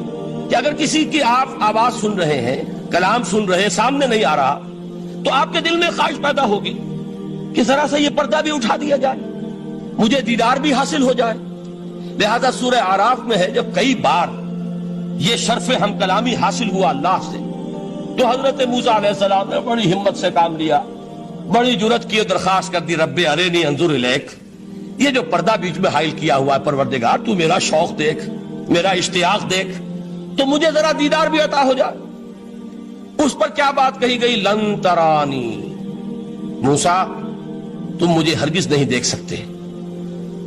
کہ اگر کسی کی آپ آواز سن رہے ہیں، کلام سن رہے ہیں، سامنے نہیں آ رہا، تو آپ کے دل میں خواہش پیدا ہوگی کہ ذرا سا یہ پردہ بھی اٹھا دیا جائے، مجھے دیدار بھی حاصل ہو جائے. لہذا سورہ اعراف میں ہے جب کئی بار یہ شرف ہم کلامی حاصل ہوا اللہ سے، تو حضرت موسیٰ علیہ السلام نے بڑی ہمت سے کام لیا، بڑی جرت کی، درخواست کر دی، رب ارنی انظر الیک. یہ جو پردہ بیچ میں حائل کیا ہوا ہے پروردگار، تو میرا شوق دیکھ، میرا اشتیاق دیکھ، تو مجھے ذرا دیدار بھی عطا ہو جائے. اس پر کیا بات کہی گئی؟ لن ترانی، موسیٰ تم مجھے ہرگز نہیں دیکھ سکتے،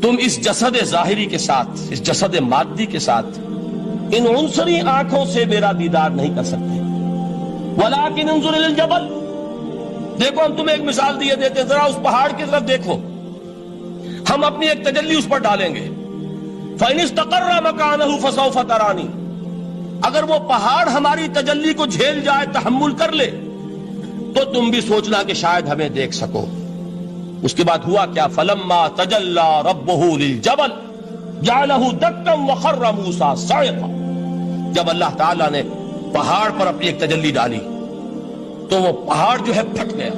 تم اس جسد ظاہری کے ساتھ، اس جسد مادی کے ساتھ، ان عنصری آنکھوں سے میرا دیدار نہیں کر سکتے. ولیکن انظر الی الجبل، دیکھو ہم تمہیں ایک مثال دیے دیتے، ذرا اس پہاڑ کی طرف دیکھو، ہم اپنی ایک تجلی اس پر ڈالیں گے. فإن استقر مکانہ فسوف ترانی، اگر وہ پہاڑ ہماری تجلی کو جھیل جائے، تحمل کر لے، تو تم بھی سوچنا کہ شاید ہمیں دیکھ سکو. اس کے بعد ہوا کیا؟ فلما تجلی ربہ للجبل جعلہ دکا وخر موسیٰ صعقا. جب اللہ تعالیٰ نے پہاڑ پر اپنی ایک تجلی ڈالی تو وہ پہاڑ جو ہے پھٹ گیا.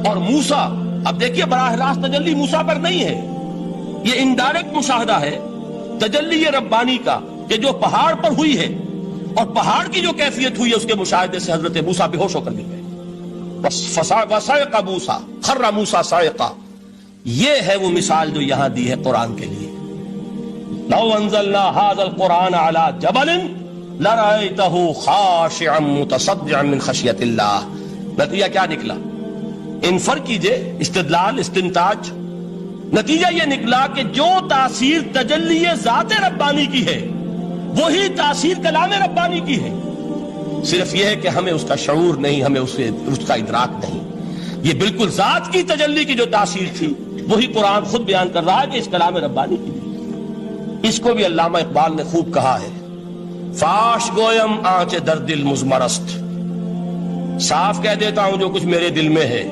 اور موسیٰ، اب دیکھیے براہ راست تجلی موسیٰ پر نہیں ہے، یہ انڈائریکٹ مشاہدہ ہے تجلی ربانی کا کہ جو پہاڑ پر ہوئی ہے، اور پہاڑ کی جو کیفیت ہوئی ہے اس کے مشاہدے سے حضرت موسیٰ بے ہوش ہو کر گر گئے. وَصَعِقَ مُوسَىٰ خَرَّ مُوسَىٰ صَعِقًا. یہ ہے وہ مثال جو یہاں دی ہے قرآن کے لیے. لَوْ أَنزَلْنَا هَذَا الْقُرْآنَ عَلَىٰ جَبَلٍ لرأيته خاشعا متصدعا من خشیت اللہ. نتیجہ کیا نکلا؟ انفر کیجئے، استدلال، استنتاج. نتیجہ یہ نکلا کہ جو تاثیر تجلی ذات ربانی کی ہے وہی تاثیر کلام ربانی کی ہے. صرف یہ ہے کہ ہمیں اس کا شعور نہیں، ہمیں اس کا ادراک نہیں. یہ بالکل ذات کی تجلی کی جو تاثیر تھی وہی قرآن خود بیان کر رہا ہے کہ اس کلام ربانی کی تھی. اس کو بھی علامہ اقبال نے خوب کہا ہے، فاش گویم آنچ در دل مزمرست. صاف کہہ دیتا ہوں جو کچھ میرے دل میں ہے.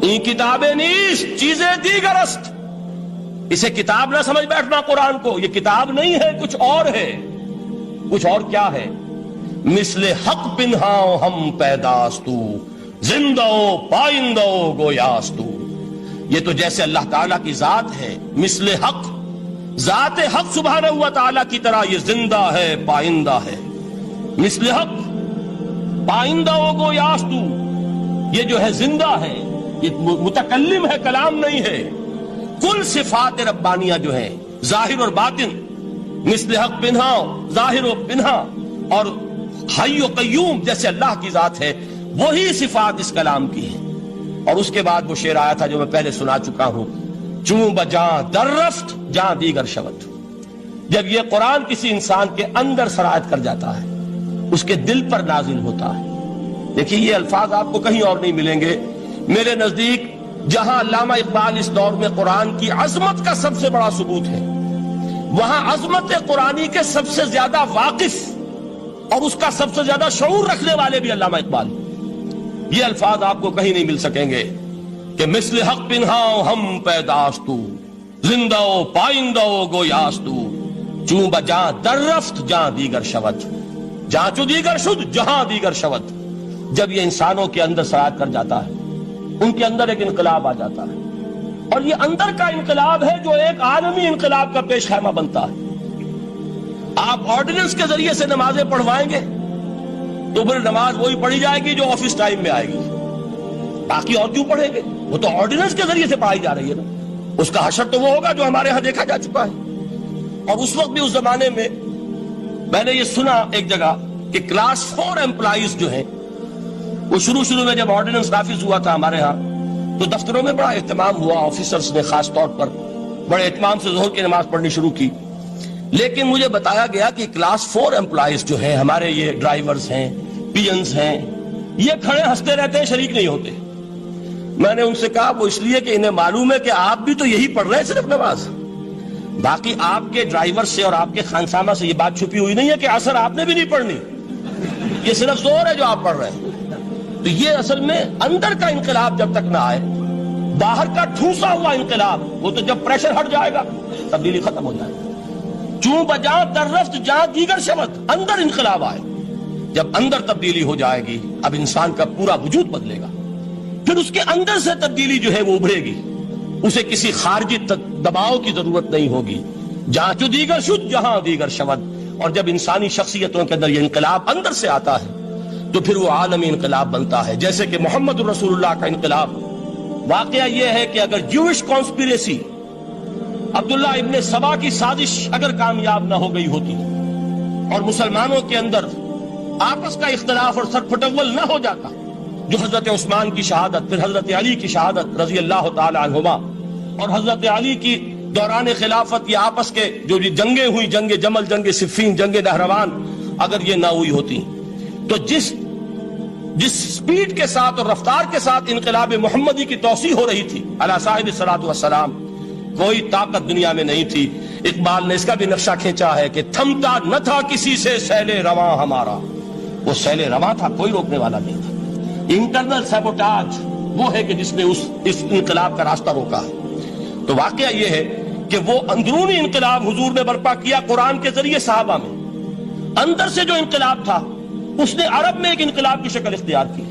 این کتابیں نیست چیزیں دیگر است. اسے کتاب نہ سمجھ بیٹھنا قرآن کو، یہ کتاب نہیں ہے، کچھ اور ہے. کچھ اور کیا ہے؟ مثل حق پنہاؤ ہم پیداستو زندہ پائندہ گویاستو. یہ تو جیسے اللہ تعالیٰ کی ذات ہے، مثل حق، ذات حق سبحانہ و تعالیٰ کی طرح یہ زندہ ہے، پائندہ ہے. مثل حق پائندہ گویاستو، یہ جو ہے زندہ ہے، یہ متکلم ہے، کلام نہیں ہے. کل صفات ربانیہ جو ہیں ظاہر اور باطن، مثل حق پنہا، ظاہر و پنہا، اور حی و قیوم جیسے اللہ کی ذات ہے، وہی صفات اس کلام کی ہیں. اور اس کے بعد وہ شعر آیا تھا جو میں پہلے سنا چکا ہوں، چوں بجاں در رفت جاں دیگر شود. جب یہ قرآن کسی انسان کے اندر سرایت کر جاتا ہے، اس کے دل پر نازل ہوتا ہے. دیکھیے یہ الفاظ آپ کو کہیں اور نہیں ملیں گے. میرے نزدیک جہاں علامہ اقبال اس دور میں قرآن کی عظمت کا سب سے بڑا ثبوت ہے، وہاں عظمت قرآنی کے سب سے زیادہ واقف اور اس کا سب سے زیادہ شعور رکھنے والے بھی علامہ اقبال. یہ الفاظ آپ کو کہیں نہیں مل سکیں گے کہ مثل حق پنہاؤ ہم پیداستو زندہ پائندہ گویاستو چوں بجاں در رفت جہاں دیگر شود جہاں چو دیگر شد جہاں دیگر شود. جب یہ انسانوں کے اندر سرایت کر جاتا ہے، ان کے اندر ایک انقلاب آ جاتا ہے، اور یہ اندر کا انقلاب ہے جو ایک عالمی انقلاب کا پیش خیمہ بنتا ہے. آپ آرڈیننس کے ذریعے سے نمازیں پڑھوائیں گے تو پھر نماز وہی پڑھی جائے گی جو آفس ٹائم میں آئے گی. باقی اور کیوں پڑھیں گے؟ وہ تو آرڈیننس کے ذریعے سے پڑھائی جا رہی ہے نا. اس کا حشر تو وہ ہوگا جو ہمارے ہاں دیکھا جا چکا ہے. اور اس وقت بھی، اس زمانے میں نے یہ سنا ایک جگہ کہ کلاس 4 امپلائیز جو ہیں، وہ شروع میں جب آرڈیننس نافذ ہوا تھا ہمارے ہاں تو دفتروں میں بڑا اہتمام ہوا. آفیسرز نے خاص طور پر بڑے اہتمام سے ظہر کی نماز پڑھنی شروع کی. لیکن مجھے بتایا گیا کہ کلاس 4 امپلائیز جو ہیں، ہمارے یہ ڈرائیورز ہیں، پینز ہیں، یہ کھڑے ہنستے رہتے ہیں، شریک نہیں ہوتے. میں نے ان سے کہا وہ اس لیے کہ انہیں معلوم ہے کہ آپ بھی تو یہی پڑھ رہے ہیں صرف نماز. باقی آپ کے ڈرائیور سے اور آپ کے خانسامہ سے یہ بات چھپی ہوئی نہیں ہے کہ عصر آپ نے بھی نہیں پڑھنی. یہ صرف زور ہے جو آپ پڑھ رہے ہیں. تو یہ اصل میں اندر کا انقلاب جب تک نہ آئے، باہر کا ٹھوسا ہوا انقلاب، وہ تو جب پریشر ہٹ جائے گا تبدیلی ختم ہو جائے گا. چوں بجاں در رفت جہاں دیگر شود، اندر انقلاب آئے. جب اندر تبدیلی ہو جائے گی، اب انسان کا پورا وجود بدلے گا. پھر اس کے اندر سے تبدیلی جو ہے وہ ابھرے گی، اسے کسی خارجی دباؤ کی ضرورت نہیں ہوگی. جہاں جو دیگر شد جہاں دیگر شود. اور جب انسانی شخصیتوں کے اندر یہ انقلاب اندر سے آتا ہے تو پھر وہ عالمی انقلاب بنتا ہے. جیسے کہ محمد رسول اللہ کا انقلاب. واقعہ یہ ہے کہ اگر جوش کانسپیریسی، عبداللہ ابن سبا کی سازش اگر کامیاب نہ ہو گئی ہوتی اور مسلمانوں کے اندر آپس کا اختلاف اور سرپھٹول نہ ہو جاتا، جو حضرت عثمان کی شہادت، پھر حضرت علی کی شہادت رضی اللہ تعالی عنہما، اور حضرت علی کی دوران خلافت یہ آپس کے جو جنگیں ہوئی، جنگ جمل، جنگ صفین، جنگ نہروان، اگر یہ نہ ہوئی ہوتی تو جس سپیڈ کے ساتھ اور رفتار کے ساتھ انقلاب محمدی کی توسیع ہو رہی تھی علی صاحب الصلاۃ والسلام، کوئی طاقت دنیا میں نہیں تھی. اقبال نے اس کا بھی نقشہ کھینچا ہے کہ تھمتا نہ تھا کسی سے سیل رواں ہمارا. وہ سیل رواں تھا، کوئی روکنے والا نہیں تھا. انٹرنل سیبوٹاج وہ ہے کہ جس نے اس انقلاب کا راستہ روکا ہے. تو واقعہ یہ ہے کہ وہ اندرونی انقلاب حضور نے برپا کیا قرآن کے ذریعے صحابہ میں. اندر سے جو انقلاب تھا اس نے عرب میں ایک انقلاب کی شکل اختیار کی.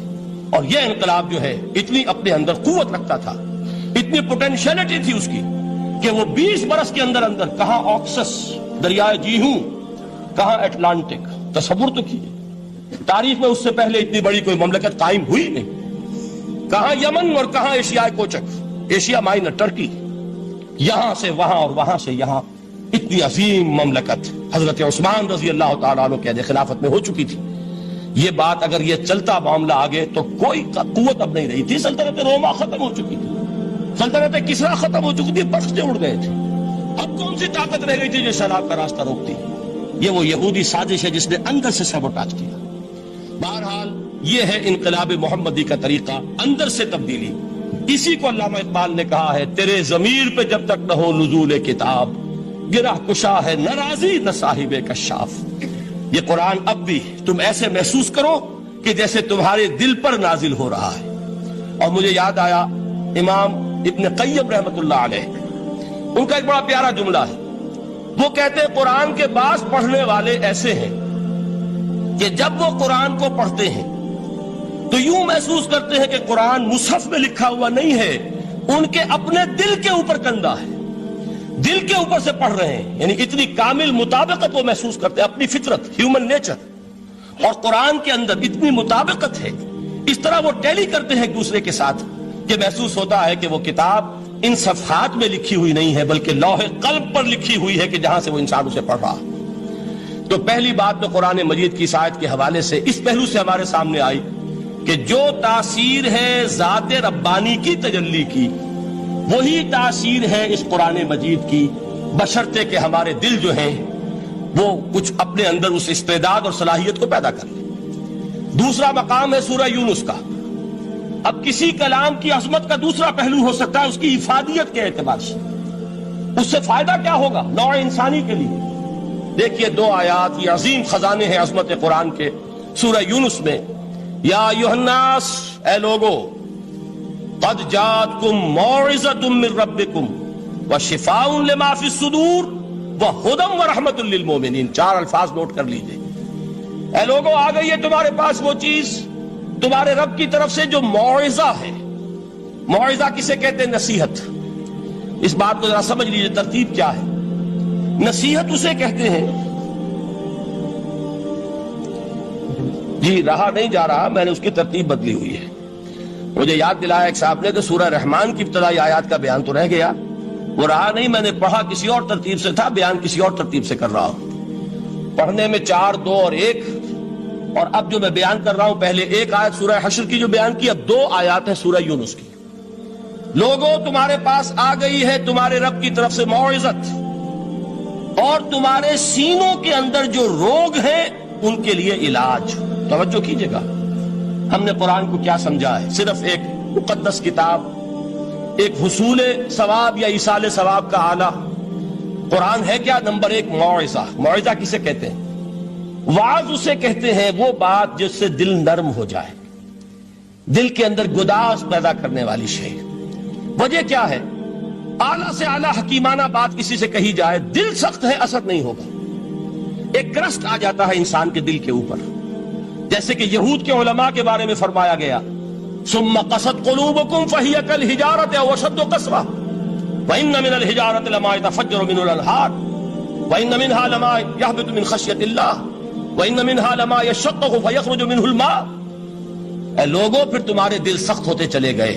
اور یہ انقلاب جو ہے اتنی اپنے اندر قوت رکھتا تھا، اتنی پوٹینشیلٹی تھی اس کی کہ وہ 20 برس کے اندر کہاں آکسس دریائے جیہوں، کہاں اٹلانٹک. تصور تو کیے، تاریخ میں اس سے پہلے اتنی بڑی کوئی مملکت قائم ہوئی نہیں. کہاں یمن اور کہاں ایشیائے کوچک، ایشیا مائنر، ٹرکی، یہاں سے وہاں اور وہاں سے یہاں، اتنی عظیم مملکت حضرت عثمان رضی اللہ تعالیٰ عنہ قید خلافت میں ہو چکی تھی. یہ بات اگر یہ چلتا معاملہ آگے تو کوئی قوت اب نہیں رہی تھی. سلطنت روما ختم ہو چکی تھی, سلطنت کسریٰ ختم ہو چکی تھی, پرچے اڑ گئے تھے. اب کون سی طاقت رہ گئی تھی جو سیلاب کا راستہ روکتی؟ یہ وہ یہودی سازش ہے جس نے اندر سے سیبوٹاج کیا. بہرحال یہ ہے انقلاب محمدی کا طریقہ, اندر سے تبدیلی. اسی کو علامہ اقبال نے کہا ہے, تیرے ضمیر پہ جب تک نہ ہو نزول کتاب, گرہ کشا ہے نہ راضی نہ صاحب کشاف. یہ قرآن اب بھی تم ایسے محسوس کرو کہ جیسے تمہارے دل پر نازل ہو رہا ہے. اور مجھے یاد آیا امام ابن قیم رحمت اللہ علیہ, ان کا ایک بڑا پیارا جملہ ہے. وہ کہتے ہیں قرآن کے بعض پڑھنے والے ایسے ہیں کہ جب وہ قرآن کو پڑھتے ہیں تو یوں محسوس کرتے ہیں کہ قرآن مصحف میں لکھا ہوا نہیں ہے, ان کے اپنے دل کے اوپر کندہ ہے, دل کے اوپر سے پڑھ رہے ہیں. یعنی اتنی کامل مطابقت وہ محسوس کرتے ہیں, اپنی فطرت, ہیومن نیچر اور قرآن کے اندر اتنی مطابقت ہے. اس طرح وہ ٹیلی کرتے ہیں ایک دوسرے کے ساتھ کہ محسوس ہوتا ہے کہ وہ کتاب ان صفحات میں لکھی ہوئی نہیں ہے بلکہ لوح قلب پر لکھی ہوئی ہے کہ جہاں سے وہ انسان اسے پڑھ رہا. تو پہلی بات تو قرآن مجید کی آیت کے حوالے سے اس پہلو سے ہمارے سامنے آئی کہ جو تاثیر ہے ذات ربانی کی تجلی کی, وہی تاثیر ہے اس قرآن مجید کی, بشرطے کہ ہمارے دل جو ہیں وہ کچھ اپنے اندر اس استعداد اور صلاحیت کو پیدا کر لیں. دوسرا مقام ہے سورہ یونس کا. اب کسی کلام کی عظمت کا دوسرا پہلو ہو سکتا ہے اس کی افادیت کے اعتبار سے, اس سے فائدہ کیا ہوگا نوع انسانی کے لیے. دیکھیے دو آیات, یہ عظیم خزانے ہیں عظمت قرآن کے. سورہ یونس میں یا ایھا الناس, اے لوگو, قد جاءتکم موعظۃ من ربکم وشفاء لما فی الصدور وہدی ورحمۃ للمؤمنین. 4 الفاظ نوٹ کر لیجئے. اے لوگو, آ گئی ہے تمہارے پاس وہ چیز تمہارے رب کی طرف سے جو موعظہ ہے. موعظہ کسے کہتے ہیں؟ نصیحت. اس بات کو ذرا سمجھ لیجئے ترتیب کیا ہے. نصیحت اسے کہتے ہیں, جی رہا نہیں جا رہا, میں نے اس کی ترتیب بدلی ہوئی ہے. مجھے یاد دلایا ایک صاحب نے کہ سورہ رحمان کی ابتدائی آیات کا بیان تو رہ گیا, وہ رہا نہیں, میں نے پڑھا کسی اور ترتیب سے تھا, بیان کسی اور ترتیب سے کر رہا ہوں. پڑھنے میں 4, 2 اور 1, اور اب جو میں بیان کر رہا ہوں پہلے 1 آیت سورہ حشر کی جو بیان کی, اب 2 آیات ہیں سورہ یونس کی. لوگوں تمہارے پاس آ گئی ہے تمہارے رب کی طرف سے موعظت, اور تمہارے سینوں کے اندر جو روگ ہیں ان کے لیے علاج. توجہ کیجئے گا, ہم نے قرآن کو کیا سمجھا ہے؟ صرف ایک مقدس کتاب, ایک حصول ثواب یا ایصال ثواب کا آلہ. قرآن ہے کیا؟ نمبر 1 موعظہ. موعظہ کسے کہتے ہیں؟ وعظ اسے کہتے ہیں وہ بات جس سے دل نرم ہو جائے, دل کے اندر گداز پیدا کرنے والی شے. وجہ کیا ہے؟ اعلیٰ سے اعلیٰ حکیمانہ بات کسی سے کہی جائے, دل سخت ہے, اثر نہیں ہوگا. ایک کرسٹ آ جاتا ہے انسان کے دل کے اوپر, جیسے کہ یہود کے علماء کے بارے میں فرمایا گیا, ثم قست قلوبکم فہی کالحجارۃ او اشد قسوۃ وان من الحجارۃ لما يتفجر منه الانہار وان منها لما يهبط من خشیۃ اللہ وان منها لما يشقق فيخرج منه الماء. اے لوگوں, پھر تمہارے دل سخت ہوتے چلے گئے,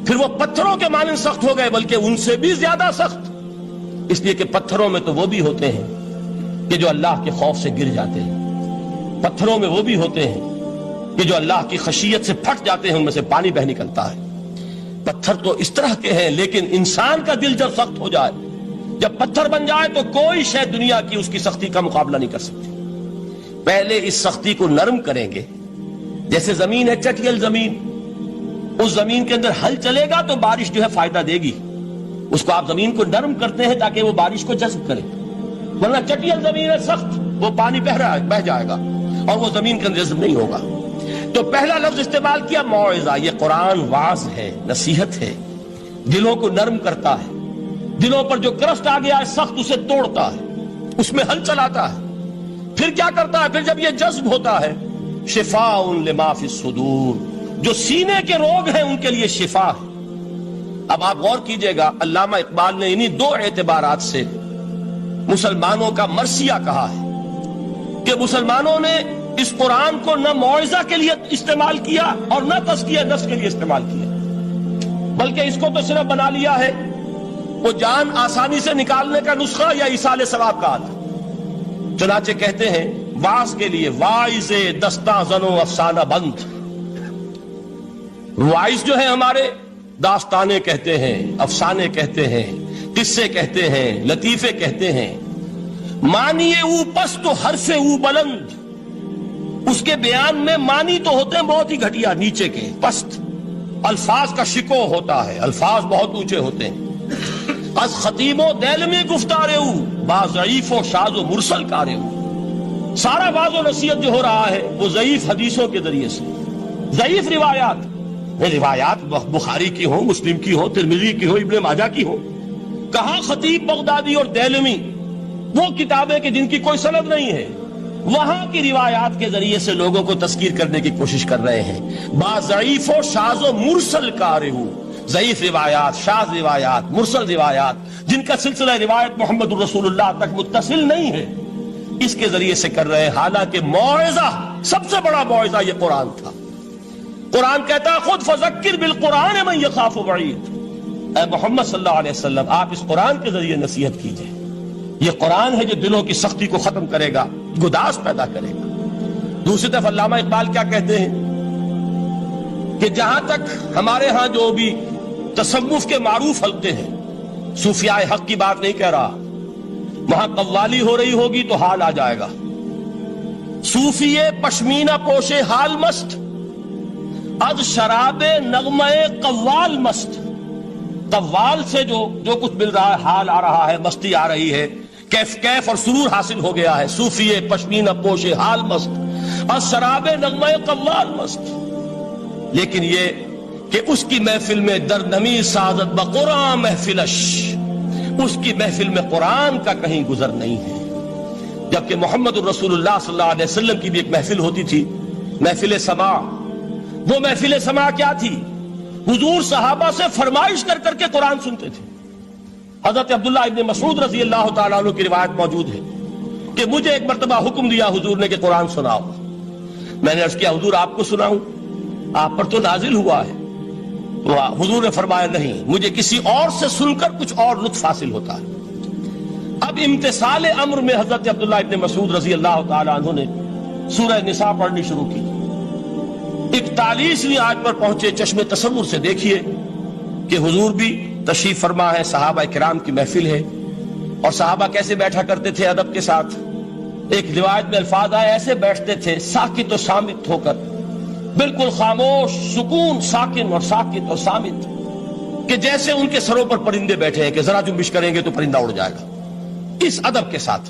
پھر وہ پتھروں کے مانند سخت ہو گئے, بلکہ ان سے بھی زیادہ سخت, اس لیے کہ پتھروں میں تو وہ بھی ہوتے ہیں کہ جو اللہ کے خوف سے گر جاتے ہیں, پتھروں میں وہ بھی ہوتے ہیں کہ جو اللہ کی خشیت سے پھٹ جاتے ہیں, ان میں سے پانی بہ نکلتا ہے. پتھر تو اس طرح کے ہیں, لیکن انسان کا دل جب سخت ہو جائے, جب پتھر بن جائے, تو کوئی شے دنیا کی اس کی سختی کا مقابلہ نہیں کر سکتی. پہلے اس سختی کو نرم کریں گے, جیسے زمین ہے چٹیل زمین, اس زمین کے اندر ہل چلے گا تو بارش جو ہے فائدہ دے گی. اس کو آپ زمین کو نرم کرتے ہیں تاکہ وہ بارش کو جذب کرے, ورنہ چٹیل زمین ہے سخت, وہ پانی بہ جائے گا اور وہ زمین کے اندر جذب نہیں ہوگا. تو پہلا لفظ استعمال کیا موعظہ. یہ قرآن واعظ ہے, نصیحت ہے, دلوں کو نرم کرتا ہے, دلوں پر جو کرسٹ آ گیا ہے سخت اسے توڑتا ہے, اس میں ہل چلاتا ہے. پھر کیا کرتا ہے؟ پھر جب یہ جذب ہوتا ہے, شفاء لما فی الصدور, جو سینے کے روگ ہیں ان کے لیے شفا ہے. اب آپ غور کیجئے گا, علامہ اقبال نے انہی 2 اعتبارات سے مسلمانوں کا مرثیہ کہا ہے کہ مسلمانوں نے اس قرآن کو نہ موعظہ کے لیے استعمال کیا اور نہ تزکیہ نفس کے لیے استعمال کیا, بلکہ اس کو تو صرف بنا لیا ہے وہ جان آسانی سے نکالنے کا نسخہ یا ایصال ثواب کا آلہ. چنانچہ کہتے ہیں واعظ کے لیے واعظ دستاں زنو افسانہ بند. واعظ جو ہے ہمارے داستانیں کہتے ہیں، افسانے کہتے ہیں، قصے کہتے ہیں، لطیفے کہتے ہیں. معنی او پست و حرف او بلند، اس کے بیان میں معنی تو ہوتے ہیں بہت ہی گھٹیا، نیچے کے پست. الفاظ کا شکو ہوتا ہے، الفاظ بہت اونچے ہوتے ہیں. از خطیب و دیلمی گفتارے او با ضعیف و شاذ و مرسل کارے او. سارا واعظ و نصیحت جو ہو رہا ہے وہ ضعیف حدیثوں کے ذریعے سے، ضعیف روایات بخاری کی ہو، مسلم کی ہو، ترمذی کی ہو، ابن ماجہ کی ہو. کہاں خطیب بغدادی اور دیلمی، وہ کتابیں کہ جن کی کوئی سند نہیں ہے، وہاں کی روایات کے ذریعے سے لوگوں کو تذکیر کرنے کی کوشش کر رہے ہیں. با ضعیف و شاذ و مرسل کارے ہو، ضعیف روایات، شاذ روایات، مرسل روایات جن کا سلسلہ روایت محمد الرسول اللہ تک متصل نہیں ہے، اس کے ذریعے سے کر رہے ہیں. حالانکہ موعظہ، سب سے بڑا موعظہ یہ قرآن تھا. قرآن کہتا ہے خود فذکر بالقرآن من یخاف وعید. اے محمد صلی اللہ علیہ وسلم، آپ اس قرآن کے ذریعے نصیحت کیجئے. یہ قرآن ہے جو دلوں کی سختی کو ختم کرے گا، گداز پیدا کرے گا. دوسری طرف علامہ اقبال کیا کہتے ہیں کہ جہاں تک ہمارے ہاں جو بھی تصوف کے معروف حلقے ہیں، صوفیاء حق کی بات نہیں کہہ رہا، وہاں قوالی ہو رہی ہوگی تو حال آ جائے گا. صوفی پشمینہ پوشے حال مست، از شراب نغمہ قوال مست. قوال سے جو کچھ مل رہا ہے، حال آ رہا ہے، مستی آ رہی ہے، کیف اور سرور حاصل ہو گیا ہے. صوفی پشمینہ پوشے حال مست، از شراب نغمہ قوال مست. لیکن یہ کہ اس کی محفل میں درنمی سازت بقرآن محفلش، اس کی محفل میں قرآن کا کہیں گزر نہیں ہے. جبکہ محمد الرسول اللہ صلی اللہ علیہ وسلم کی بھی ایک محفل ہوتی تھی، محفل سماع. وہ محفل سماع کیا تھی؟ حضور صحابہ سے فرمائش کر کر کے قرآن سنتے تھے. حضرت عبداللہ ابن مسعود رضی اللہ تعالیٰ عنہ کی روایت موجود ہے کہ مجھے ایک مرتبہ حکم دیا حضور نے کہ قرآن سناؤ. میں نے عرض کیا حضور آپ کو سناؤں؟ آپ پر تو نازل ہوا ہے. حضور نے فرمایا نہیں، مجھے کسی اور سے سن کر کچھ اور لطف حاصل ہوتا ہے. اب امتثال امر میں حضرت عبداللہ ابن مسعود رضی اللہ تعالیٰ عنہ نے سورہ نساء پڑھنی شروع کی. 41ویں آیت پر پہنچے. چشم تصور سے دیکھیے کہ حضور بھی تشریف فرما ہے، صحابہ کرام کی محفل ہے، اور صحابہ کیسے بیٹھا کرتے تھے ادب کے ساتھ. ایک روایت میں الفاظ آئے ایسے بیٹھتے تھے ساکت و صامت ہو کر، بالکل خاموش، سکون، ساکن اور ساکت اور صامت، کہ جیسے ان کے سروں پر پرندے بیٹھے ہیں کہ ذرا جنبش کریں گے تو پرندہ اڑ جائے گا، اس ادب کے ساتھ.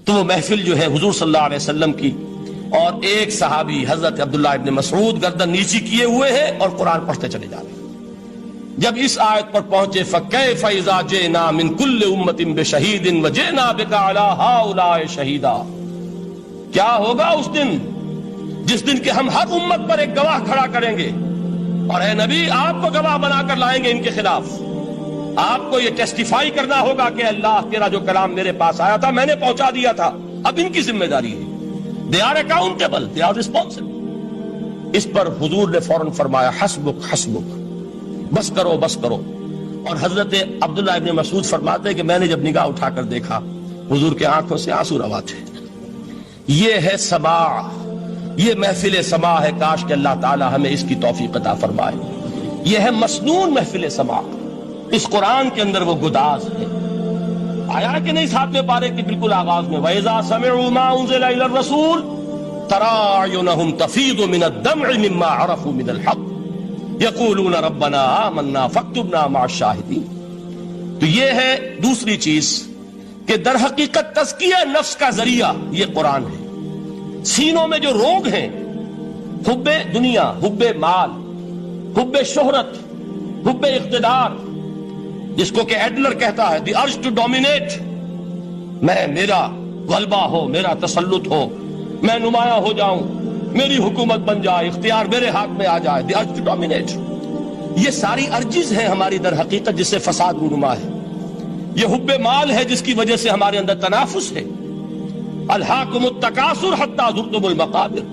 تو وہ محفل جو ہے حضور صلی اللہ علیہ وسلم کی، اور ایک صحابی حضرت عبداللہ ابن مسعود گردن نیچی کیے ہوئے ہیں اور قرآن پڑھتے چلے جا رہے ہیں. جب اس آیت پر پہنچے فَكَيْفَ إِذَا جِئْنَا مِن كُلِّ أُمَّةٍ بِشَهِيدٍ وَجِئْنَا بِكَ عَلَى هَؤُلَاءِ شَهِيدًا. کیا ہوگا اس دن جس دن کہ ہم ہر امت پر ایک گواہ کھڑا کریں گے، اور اے نبی آپ کو گواہ بنا کر لائیں گے ان کے خلاف. آپ کو یہ ٹیسٹیفائی کرنا ہوگا کہ اللہ تیرا جو کلام میرے پاس آیا تھا میں نے پہنچا دیا تھا، اب ان کی ذمہ داری ہے. They are accountable, they are responsible. اس پر حضور نے فوراً فرمایا حسبک حسبک، بس کرو بس کرو. اور حضرت عبداللہ ابن مسعود فرماتے ہیں کہ میں نے جب نگاہ اٹھا کر دیکھا حضور کے آنکھوں سے آنسو روا تھے. یہ ہے سماع، یہ محفل سماع ہے. کاش کہ اللہ تعالی ہمیں اس کی توفیق عطا فرمائے. یہ ہے مسنون محفل سماع. اس قرآن کے اندر وہ گداز ہے. آیا کہ نہیں 7ویں پارے کی بالکل آغاز میں وَإِذَا سَمِعُوا مَا أُنزِلَ إِلَى الرَّسُولِ تَرَىٰ أَعْيُنَهُمْ تَفِيضُ مِنَ الدَّمْعِ مِمَّا عَرَفُوا مِنَ الْحَقِّ يَقُولُونَ رَبَّنَا آمَنَّا فَاكْتُبْنَا مَعَ الشَّاهِدِينَ. تو یہ ہے دوسری چیز کہ در حقیقت تزکیہ نفس کا ذریعہ یہ قرآن ہے. سینوں میں جو روگ ہیں، حب دنیا، حب مال، حب شہرت، حب اقتدار، جس کو کہ ایڈلر کہتا ہے دی ارج ٹو ڈومینیٹ، میرا غلبہ ہو، میرا تسلط ہو، میں نمایاں ہو جاؤں، میری حکومت بن جائے، اختیار میرے ہاتھ میں آ جائے، دی ارج ٹو ڈومینیٹ. یہ ساری ارجز ہیں ہماری در حقیقت جس سے فساد رونما ہے. یہ حب مال ہے جس کی وجہ سے ہمارے اندر تنافس ہے. الہاکم التکاثر حتی زرتم المقابر.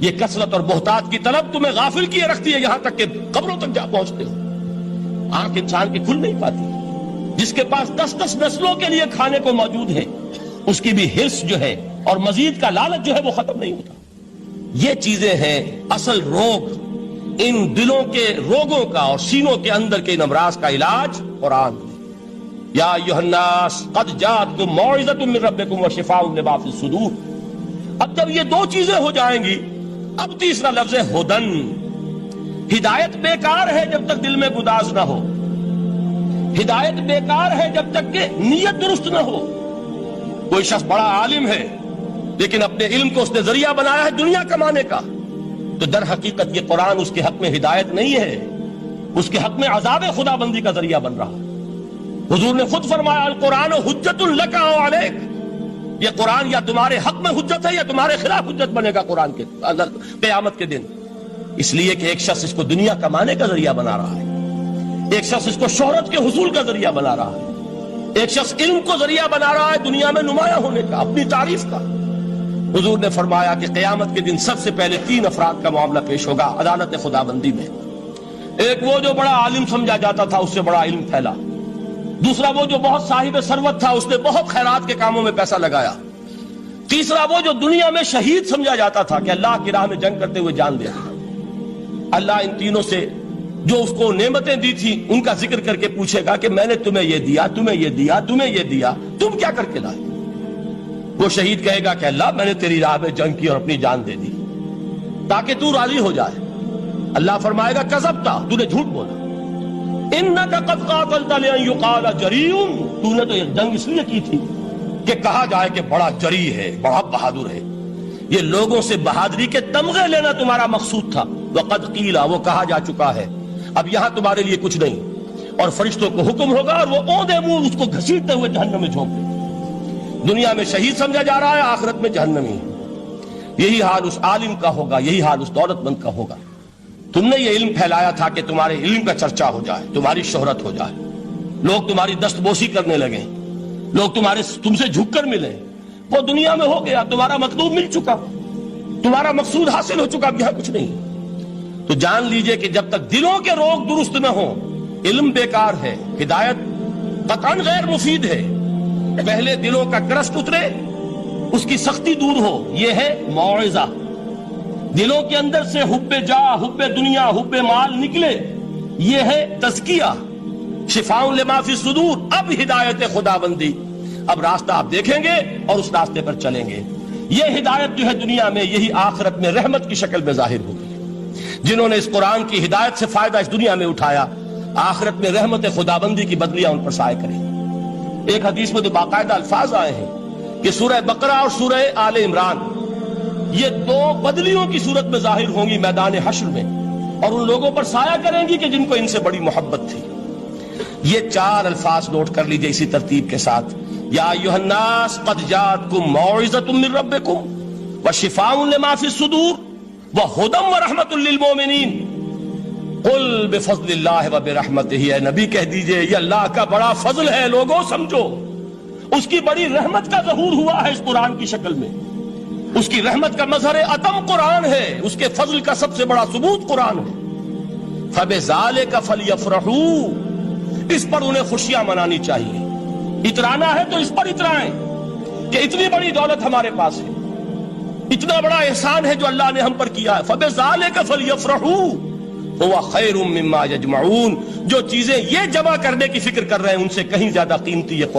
یہ کثرت اور بہتات کی طلب تمہیں غافل کیے رکھتی ہے یہاں تک کہ قبروں تک جا پہنچتے ہو. آنکھ انسان کی کھل نہیں پاتی. جس کے پاس 10 نسلوں کے لیے کھانے کو موجود ہے اس کی بھی حرص جو ہے اور مزید کا لالچ جو ہے وہ ختم نہیں ہوتا۔ یہ چیزیں ہیں اصل روگ، ان دلوں کے روگوں کا اور سینوں کے اندر کے ان امراض کا علاج قرآن۔ یا ایھا الناس قد جاءتکم موعظۃ من ربکم وشفاء لما فی الصدور۔ اب جب یہ دو چیزیں ہو جائیں گی، اب تیسرا لفظ ہے ہدن۔ ہدایت بیکار ہے جب تک دل میں گداز نہ ہو، ہدایت بیکار ہے جب تک کہ نیت درست نہ ہو۔ کوئی شخص بڑا عالم ہے لیکن اپنے علم کو اس نے ذریعہ بنایا ہے دنیا کمانے کا، تو در حقیقت یہ قرآن اس کے حق میں ہدایت نہیں ہے، اس کے حق میں عذاب خدا بندی کا ذریعہ بن رہا۔ حضور نے خود فرمایا القرآن حجت لک او علیک، یہ قرآن یا تمہارے حق میں حجت ہے یا تمہارے خلاف حجت بنے گا قرآن کے قیامت کے دن۔ اس لیے کہ ایک شخص اس کو دنیا کمانے کا ذریعہ بنا رہا ہے، ایک شخص اس کو شہرت کے حصول کا ذریعہ بنا رہا ہے، ایک شخص علم کو ذریعہ بنا رہا ہے دنیا میں نمایاں ہونے کا، اپنی تعریف کا۔ حضور نے فرمایا کہ قیامت کے دن سب سے پہلے 3 افراد کا معاملہ پیش ہوگا عدالت خدا بندی میں۔ ایک وہ جو بڑا عالم سمجھا جاتا تھا، اس سے بڑا علم پھیلا۔ دوسرا وہ جو بہت صاحب ثروت تھا، اس نے بہت خیرات کے کاموں میں پیسہ لگایا۔ تیسرا وہ جو دنیا میں شہید سمجھا جاتا تھا کہ اللہ کی راہ میں جنگ کرتے ہوئے جان دے دیا۔ اللہ ان تینوں سے جو اس کو نعمتیں دی تھی ان کا ذکر کر کے پوچھے گا کہ میں نے تمہیں یہ دیا، تمہیں یہ دیا، تمہیں یہ دیا، تم کیا کر کے لائے؟ وہ شہید کہے گا کہ اللہ میں نے تیری راہ میں جنگ کی اور اپنی جان دے دی تاکہ تو راضی ہو جائے۔ اللہ فرمائے گا کذبتا، تو نے جھوٹ بولا، انک قد قاتلت لئن یقال جریء، تو نے تو یہ جنگ اس لیے کی تھی کہ کہا جائے کہ بڑا جری ہے، بڑا بہادر ہے۔ یہ لوگوں سے بہادری کے تمغے لینا تمہارا مقصود تھا۔ وقد قیل، وہ کہا جا چکا ہے، اب یہاں تمہارے لیے کچھ نہیں۔ اور فرشتوں کو حکم ہوگا اور وہ اوندے منہ اس کو گھسیٹتے ہوئے جہنم میں جھونک دیں۔ دنیا میں شہید سمجھا جا رہا ہے، آخرت میں جہنمی ہے۔ یہی حال اس عالم کا ہوگا، یہی حال اس دولت مند کا ہوگا۔ تم نے یہ علم پھیلایا تھا کہ تمہارے علم کا چرچا ہو جائے، تمہاری شہرت ہو جائے، لوگ تمہاری دست بوسی کرنے لگیں، لوگ تم سے جھک کر ملیں۔ وہ دنیا میں ہو گیا، تمہارا مطلوب مل چکا، تمہارا مقصود حاصل ہو چکا، اب یہاں کچھ نہیں۔ تو جان لیجئے کہ جب تک دلوں کے روگ درست نہ ہوں، علم بیکار ہے، ہدایت قطعاً غیر مفید ہے۔ پہلے دلوں کا کرست اترے، اس کی سختی دور ہو، یہ ہے موعظہ۔ دلوں کے اندر سے حب جاہ، حب دنیا، حب مال نکلے، یہ ہے تزکیہ، شفاء لما فی الصدور۔ اب ہدایت خدا بندی، اب راستہ آپ دیکھیں گے اور اس راستے پر چلیں گے۔ یہ ہدایت جو ہے دنیا میں، یہی آخرت میں رحمت کی شکل میں ظاہر ہوگی۔ جنہوں نے اس قرآن کی ہدایت سے فائدہ اس دنیا میں اٹھایا، آخرت میں رحمت خدا بندی کی بدلیاں ان پر سایہ کریں۔ ایک حدیث میں تو باقاعدہ الفاظ آئے ہیں کہ سورہ بقرہ اور سورہ آل عمران یہ 2 بدلیوں کی صورت میں ظاہر ہوں گی میدان حشر میں، اور ان لوگوں پر سایہ کریں گی کہ جن کو ان سے بڑی محبت تھی۔ یہ 4 الفاظ نوٹ کر لیجئے اسی ترتیب کے ساتھ۔ یا ایھا الناس قد جاءتکم موعظۃ من ربکم وشفاء لما فی الصدور وہدی ورحمۃ للمؤمنین۔ قل بفضل اللہ وبرحمتہ، اے نبی کہہ دیجئے یہ اللہ کا بڑا فضل ہے، لوگوں سمجھو، اس کی بڑی رحمت کا ظہور ہوا ہے اس قرآن کی شکل میں، اس کی رحمت کا مظہر عدم قرآن ہے، اس کے فضل کا سب سے بڑا ثبوت قرآن ہے۔ فبذالک فلیفرحوا، اس پر انہیں خوشیاں منانی چاہیے۔ اترانا ہے تو اس پر اترائیں کہ اتنی بڑی دولت ہمارے پاس ہے، اتنا بڑا احسان ہے جو اللہ نے ہم پر کیا ہے۔ فبذالک فلیفرحوا هو خیر مما یجمعون، جو چیزیں یہ جمع کرنے کی فکر کر رہے ہیں ان سے کہیں زیادہ قیمتی یہ